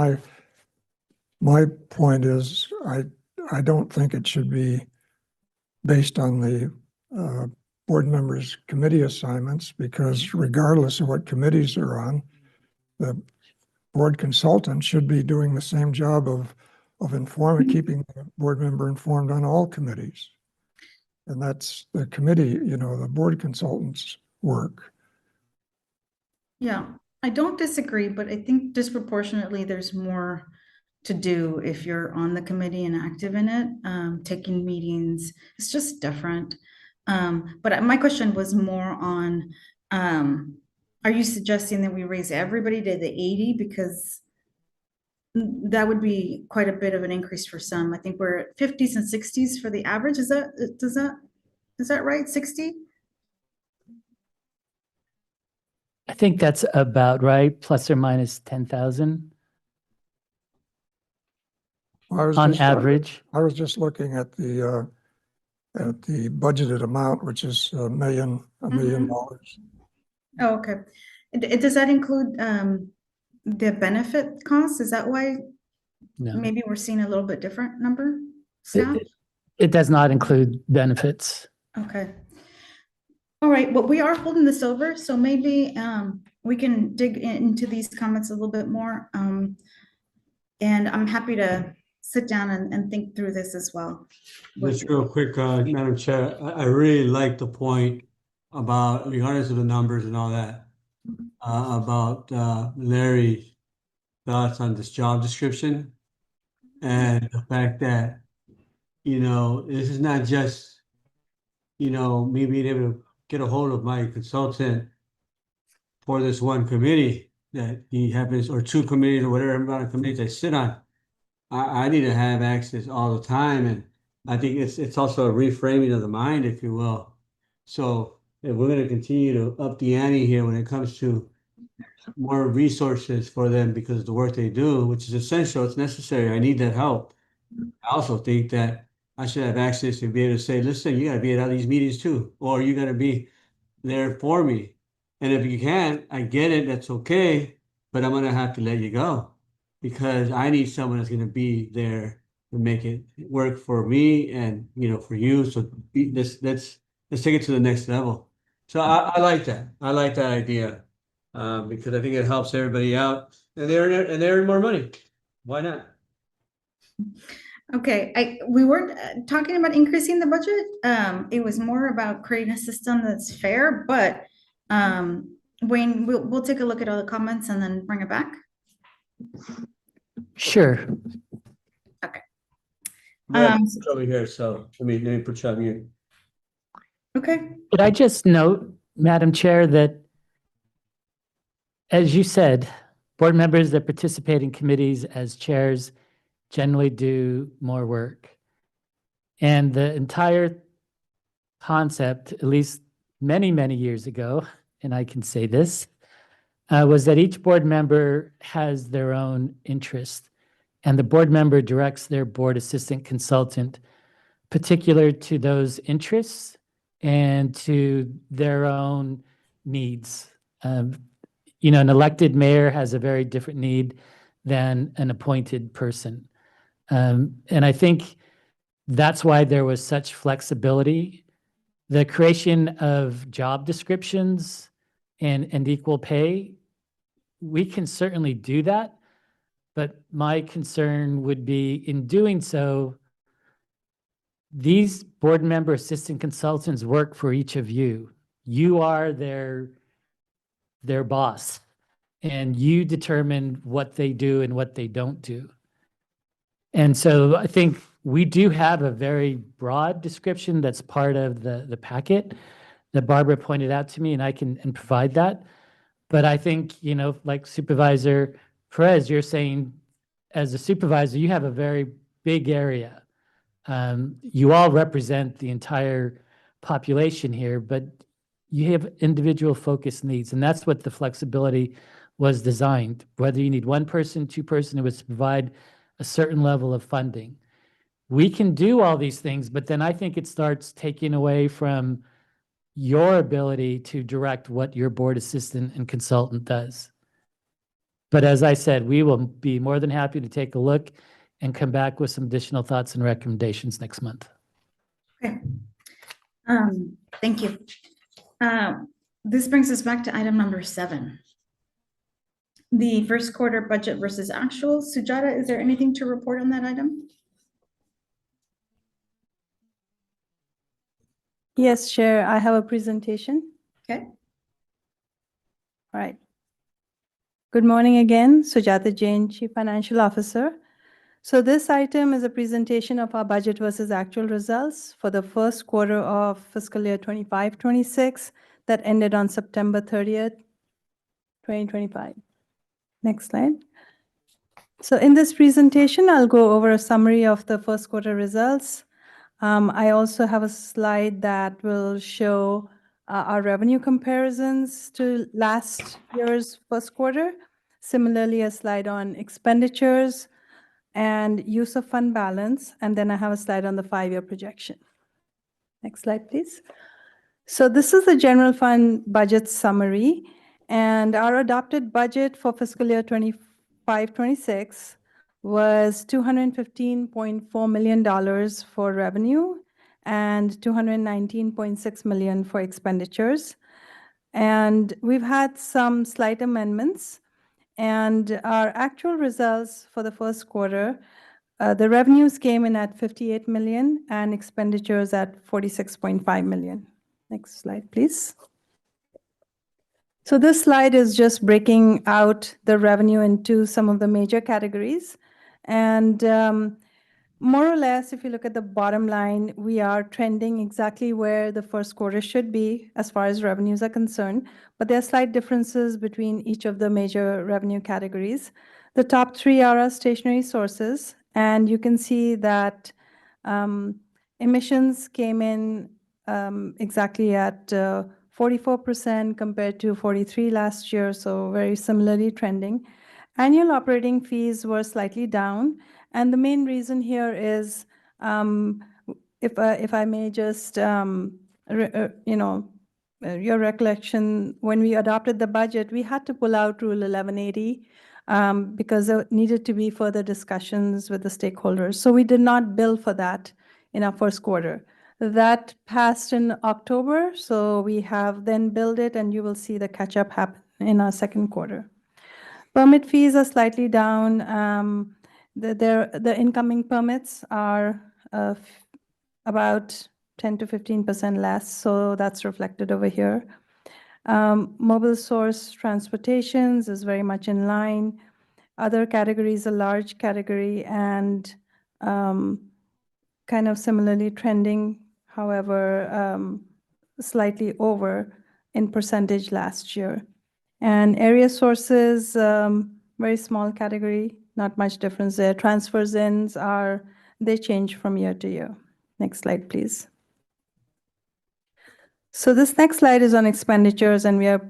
my point is, I don't think it should be based on the board members' committee assignments, because regardless of what committees they're on, the board consultant should be doing the same job of informing, keeping the board member informed on all committees. And that's the committee, the board consultant's work. Yeah, I don't disagree, but I think disproportionately there's more to do if you're on the committee and active in it, taking meetings. It's just different. But my question was more on, are you suggesting that we raise everybody to the 80? Because that would be quite a bit of an increase for some. I think we're at 50s and 60s for the average. Is that right? 60? I think that's about right, plus or minus 10,000 I was on just- average. I was just looking at the budgeted amount, which is $1 million. Oh, okay. Does that include the benefit costs? Is that why No, maybe we're seeing a little bit different number it, staff? it does not include benefits. Okay. All right, well, we are holding this over, so maybe we can dig into these comments a little bit more. And I'm happy to sit down and think through this as well. Just real quick, Madam Chair, I really like the point about, regardless of the numbers and all that, about Larry's thoughts on this job description and the fact that, this is not just, me being able to get a hold of my consultant for this one committee that he happens, or two committees or whatever amount of committees I sit on. I need to have access all the time, and I think it's also a reframing of the mind, if you will. So if we're going to continue to up the ante here when it comes to more resources for them because of the work they do, which is essential, it's necessary. I need that help. I also think that I should have access to be able to say, listen, you got to be at all these meetings too, or you got to be there for me. And if you can't, I get it, that's okay, but I'm going to have to let you go because I need someone that's going to be there to make it work for me and, for you. So let's take it to the next level. So I like that. I like that idea because I think it helps everybody out and they earn more money. Why not? Okay, we weren't talking about increasing the budget. It was more about creating a system that's fair, but Wayne, we'll take a look at all the comments and then bring it back. Sure. Okay. Over here, so let me put you on mute. Okay. Could I just note, Madam Chair, that as you said, board members that participate in committees as chairs generally do more work. And the entire concept, at least many, many years ago, and I can say this, was that each board member has their own interest, and the board member directs their board assistant consultant particular to those interests and to their own needs. An elected mayor has a very different need than an appointed person. And I think that's why there was such flexibility. The creation of job descriptions and equal pay, we can certainly do that. But my concern would be in doing so, these board member assistant consultants work for each of you. You are their boss, and you determine what they do and what they don't do. And so I think we do have a very broad description that's part of the packet that Barbara pointed out to me, and I can provide that. But I think, like Supervisor Perez, you're saying as a supervisor, you have a very big area. You all represent the entire population here, but you have individual focused needs, and that's what the flexibility was designed. Whether you need one person, two person, it was to provide a certain level of funding. We can do all these things, but then I think it starts taking away from your ability to direct what your board assistant and consultant does. But as I said, we will be more than happy to take a look and come back with some additional thoughts and recommendations next month. Okay. Thank you. This brings us back to item number 7. The first quarter budget versus actual. Sujata, is there anything to report on that item? Yes, Chair, I have a presentation. Okay. All right. Good morning again, Sujata Jain, Chief Financial Officer. So this item is a presentation of our budget versus actual results for the first quarter of fiscal year 25-26 that ended on September 30th, 2025. Next slide. So in this presentation, I'll go over a summary of the first quarter results. I also have a slide that will show our revenue comparisons to last year's first quarter. Similarly, a slide on expenditures and use of fund balance. And then I have a slide on the 5-year projection. Next slide, please. So this is the general fund budget summary. And our adopted budget for fiscal year 25-26 was $215.4 million for revenue and $219.6 million for expenditures. And we've had some slight amendments. And our actual results for the first quarter, the revenues came in at $58 million and expenditures at $46.5 million. Next slide, please. So this slide is just breaking out the revenue into some of the major categories. And more or less, if you look at the bottom line, we are trending exactly where the first quarter should be as far as revenues are concerned. But there are slight differences between each of the major revenue categories. The top three are our stationary sources. And you can see that emissions came in exactly at 44% compared to 43% last year, so very similarly trending. Annual operating fees were slightly down, and the main reason here is, if I may just, your recollection, when we adopted the budget, we had to pull out Rule 1180 because there needed to be further discussions with the stakeholders. So we did not bill for that in our first quarter. That passed in October, so we have then billed it, and you will see the catch-up happen in our second quarter. Permit fees are slightly down. The incoming permits are about 10 to 15% less, so that's reflected over here. Mobile source transportations is very much in line. Other categories, a large category, and kind of similarly trending, however, slightly over in percentage last year. And area sources, very small category, not much difference there. Transfers ins they change from year to year. Next slide, please. So this next slide is on expenditures, and we are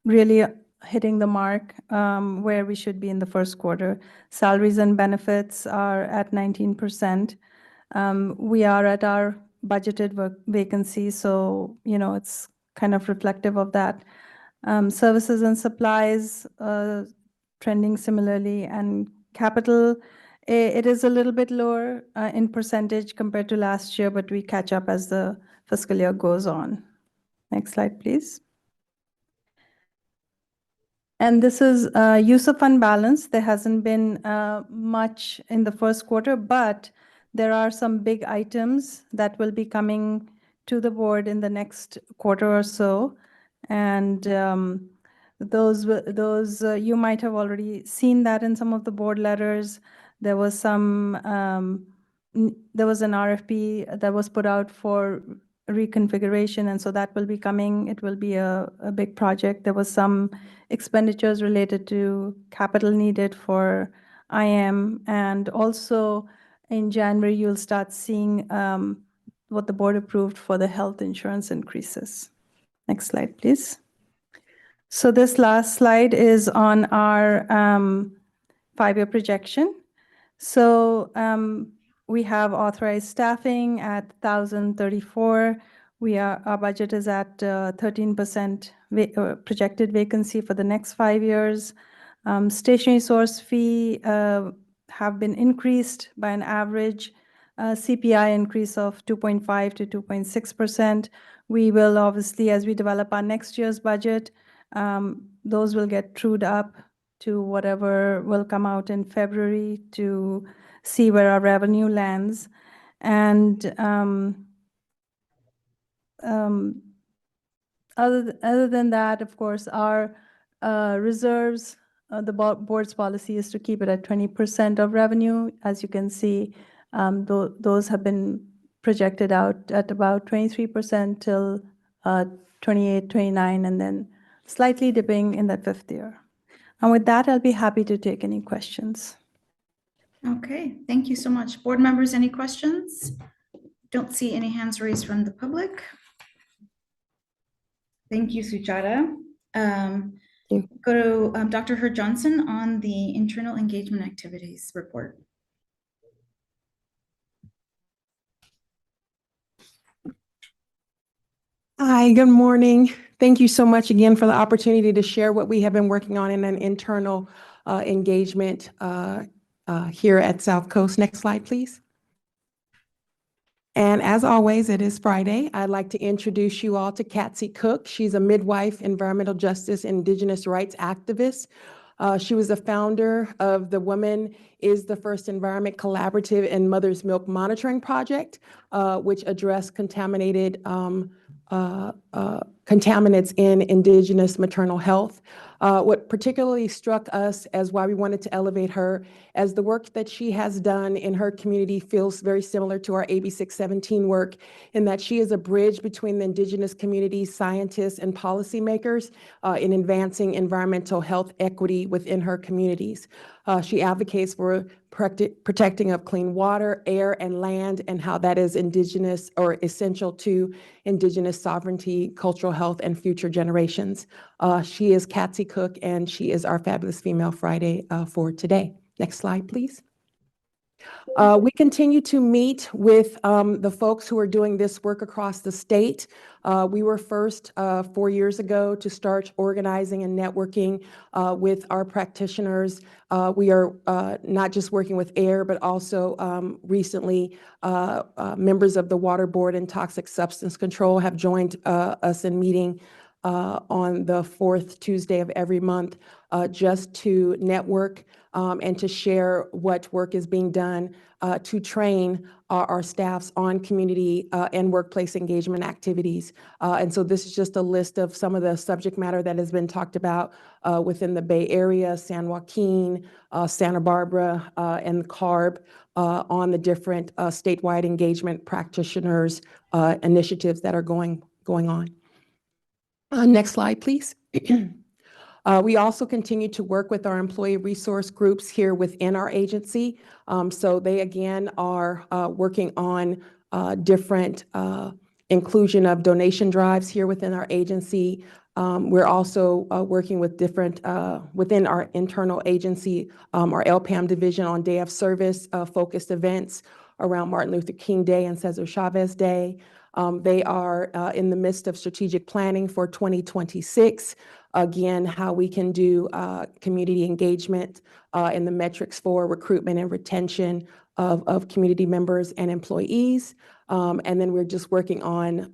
really hitting the mark where we should be in the first quarter. Salaries and benefits are at 19%. We are at our budgeted vacancy, so it's kind of reflective of that. Services and supplies trending similarly, and capital, it is a little bit lower in percentage compared to last year, but we catch up as the fiscal year goes on. Next slide, please. And this is use of fund balance. There hasn't been much in the first quarter, but there are some big items that will be coming to the board in the next quarter or so. And those you might have already seen that in some of the board letters. There was an RFP that was put out for reconfiguration, and so that will be coming. It will be a big project. There was some expenditures related to capital needed for IM, and also in January, you'll start seeing what the board approved for the health insurance increases. Next slide, please. So this last slide is on our 5-year projection. So we have authorized staffing at 1,034. Our budget is at 13% projected vacancy for the next 5 years. Stationary source fee have been increased by an average CPI increase of 2.5 to 2.6%. We will obviously, as we develop our next year's budget, those will get trued up to whatever will come out in February to see where our revenue lands. And other than that, of course, our reserves board's policy is to keep it at 20% of revenue. As you can see, those have been projected out at about 23% till 28, 29, and then slightly dipping in that fifth year. And with that, I'll be happy to take any questions. Okay, thank you so much. Board members, any questions? Don't see any hands raised from the public. Thank you, Sujata. Go to Dr. Herr Johnson on the internal engagement activities report. Hi, good morning. Thank you so much again for the opportunity to share what we have been working on in an internal engagement here at South Coast. Next slide, please. And as always, it is Friday. I'd like to introduce you all to Patsy Cook. She's a midwife, environmental justice, indigenous rights activist. She was the founder of the Woman is the First Environment Collaborative and Mother's Milk Monitoring Project, which addressed contaminated contaminants in indigenous maternal health. What particularly struck us as why we wanted to elevate her, as the work that she has done in her community feels very similar to our AB 617 work, in that she is a bridge between the indigenous community, scientists, and policymakers in advancing environmental health equity within her communities. She advocates for protecting of clean water, air, and land, and how that is indigenous or essential to indigenous sovereignty, cultural health, and future generations. She is Patsy Cook, and she is our Fabulous Female Friday for today. Next slide, please. We continue to meet with the folks who are doing this work across the state. We were first 4 years ago to start organizing and networking with our practitioners. We are not just working with AIR, but also recently members of the Water Board and Toxic Substance Control have joined us in meeting on the fourth Tuesday of every month just to network and to share what work is being done to train our staffs on community and workplace engagement activities. And so this is just a list of some of the subject matter that has been talked about within the Bay Area, San Joaquin, Santa Barbara, and CARB on the different statewide engagement practitioners initiatives that are going on. Next slide, please. We also continue to work with our employee resource groups here within our agency. So they, again, are working on different inclusion of donation drives here within our agency. We're also working with different, within our internal agency, our LPAM division on day of service focused events around Martin Luther King Day and Cesar Chavez Day. They are in the midst of strategic planning for 2026. Again, how we can do community engagement and the metrics for recruitment and retention of community members and employees. And then we're just working on,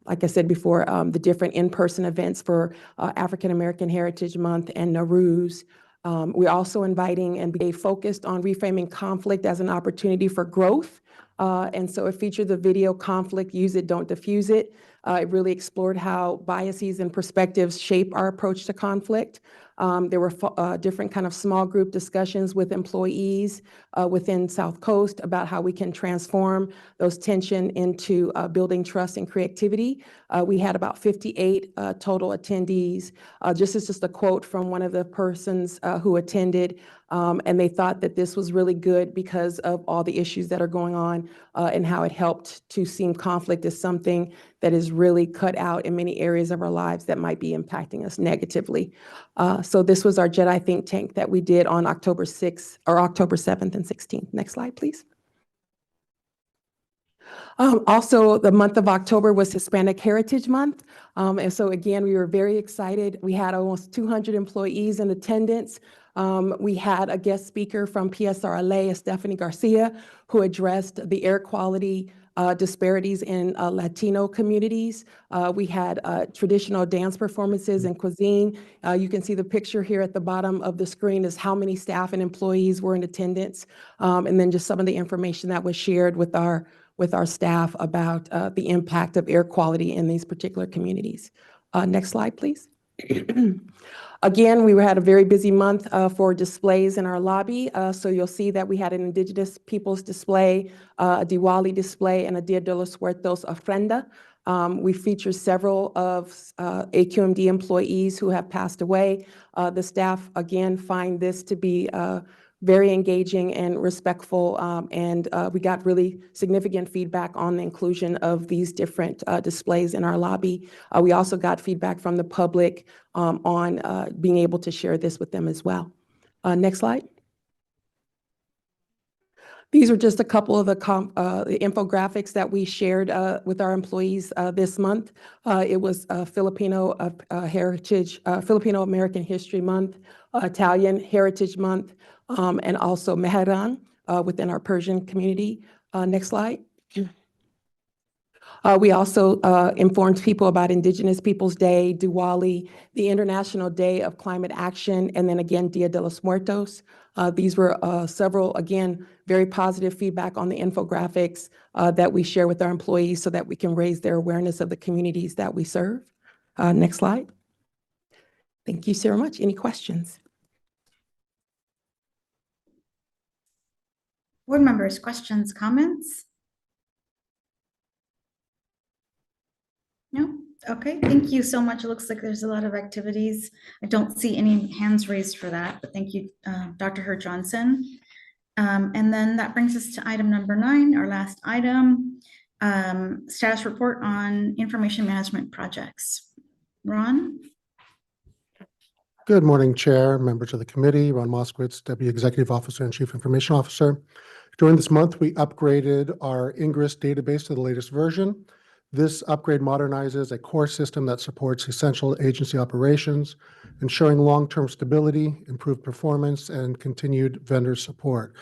like I said before, the different in-person events for African American Heritage Month and Nowruz. We're also inviting and be focused on reframing conflict as an opportunity for growth. And so it featured the video Conflict, Use It, Don't Diffuse It. It really explored how biases and perspectives shape our approach to conflict. There were different kind of small group discussions with employees within South Coast about how we can transform those tension into building trust and creativity. We had about 58 total attendees. This is just a quote from one of the persons who attended, and they thought that this was really good because of all the issues that are going on and how it helped to seem conflict as something that is really cut out in many areas of our lives that might be impacting us negatively. So this was our Jedi think tank that we did on October 6th or October 7th and 16th. Next slide, please. Also, the month of October was Hispanic Heritage Month. And so again, we were very excited. We had almost 200 employees in attendance. We had a guest speaker from PSRLA, Stephanie Garcia, who addressed the air quality disparities in Latino communities. We had traditional dance performances and cuisine. You can see the picture here at the bottom of the screen is how many staff and employees were in attendance. And then just some of the information that was shared with our staff about the impact of air quality in these particular communities. Next slide, please. Again, we had a very busy month for displays in our lobby. So you'll see that we had an Indigenous Peoples display, a Diwali display, and a Dia de los Muertos ofrenda. We featured several of AQMD employees who have passed away. The staff, again, find this to be very engaging and respectful, and we got really significant feedback on the inclusion of these different displays in our lobby. We also got feedback from the public on being able to share this with them as well. Next slide. These are just a couple of the infographics that we shared with our employees this month. It was Filipino Heritage, Filipino American History Month, Italian Heritage Month, and also Meheran within our Persian community. Next slide. We also informed people about Indigenous Peoples Day, Diwali, the International Day of Climate Action, and then again, Dia de los Muertos. These were several, again, very positive feedback on the infographics that we share with our employees so that we can raise their awareness of the communities that we serve. Next slide. Thank you so much. Any questions? Board members, questions, comments? No? Okay, thank you so much. It looks like there's a lot of activities. I don't see any hands raised for that, but thank you, Dr. Herr Johnson. And then that brings us to item number 9, our last item, status report on information management projects. Ron? Good morning, Chair, members of the committee. Ron Moskowitz, Deputy Executive Officer and Chief Information Officer. During this month, we upgraded our Ingress database to the latest version. This upgrade modernizes a core system that supports essential agency operations, ensuring long-term stability, improved performance, and continued vendor support.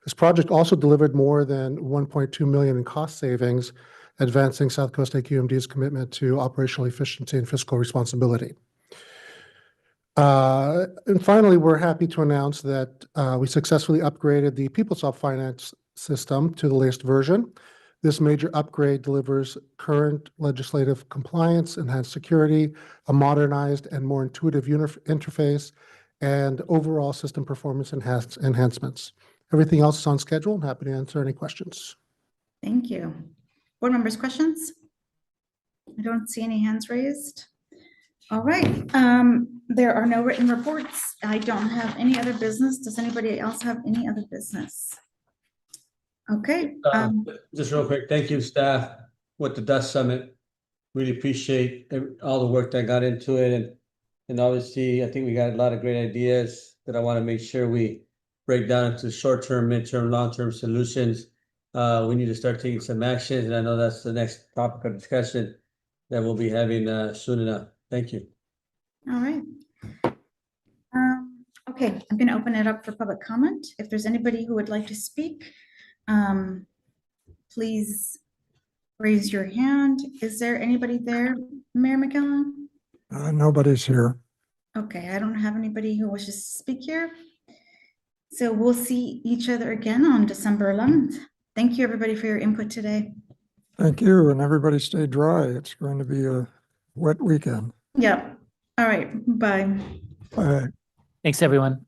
This project also delivered more than $1.2 million in cost savings, advancing South Coast AQMD's commitment to operational efficiency and fiscal responsibility. And finally, we're happy to announce that we successfully upgraded the PeopleSoft finance system to the latest version. This major upgrade delivers current legislative compliance, enhanced security, a modernized and more intuitive interface, and overall system performance enhancements. Everything else is on schedule. I'm happy to answer any questions. Thank you. Board members, questions? I don't see any hands raised. All right, there are no written reports. I don't have any other business. Does anybody else have any other business? Okay. Just real quick, thank you, staff, with the Dust Summit. Really appreciate all the work that got into it. And obviously, I think we got a lot of great ideas that I want to make sure we break down into short-term, mid-term, long-term solutions. We need to start taking some actions, and I know that's the next topic of discussion that we'll be having soon enough. Thank you. All right. Okay, I'm going to open it up for public comment. If there's anybody who would like to speak, please raise your hand. Is there anybody there, Mayor McKellen? Nobody's here. Okay, I don't have anybody who wishes to speak here. So we'll see each other again on December 11th. Thank you, everybody, for your input today. Thank you, and everybody stay dry. It's going to be a wet weekend. Yep. All right, bye. Bye. Thanks, everyone.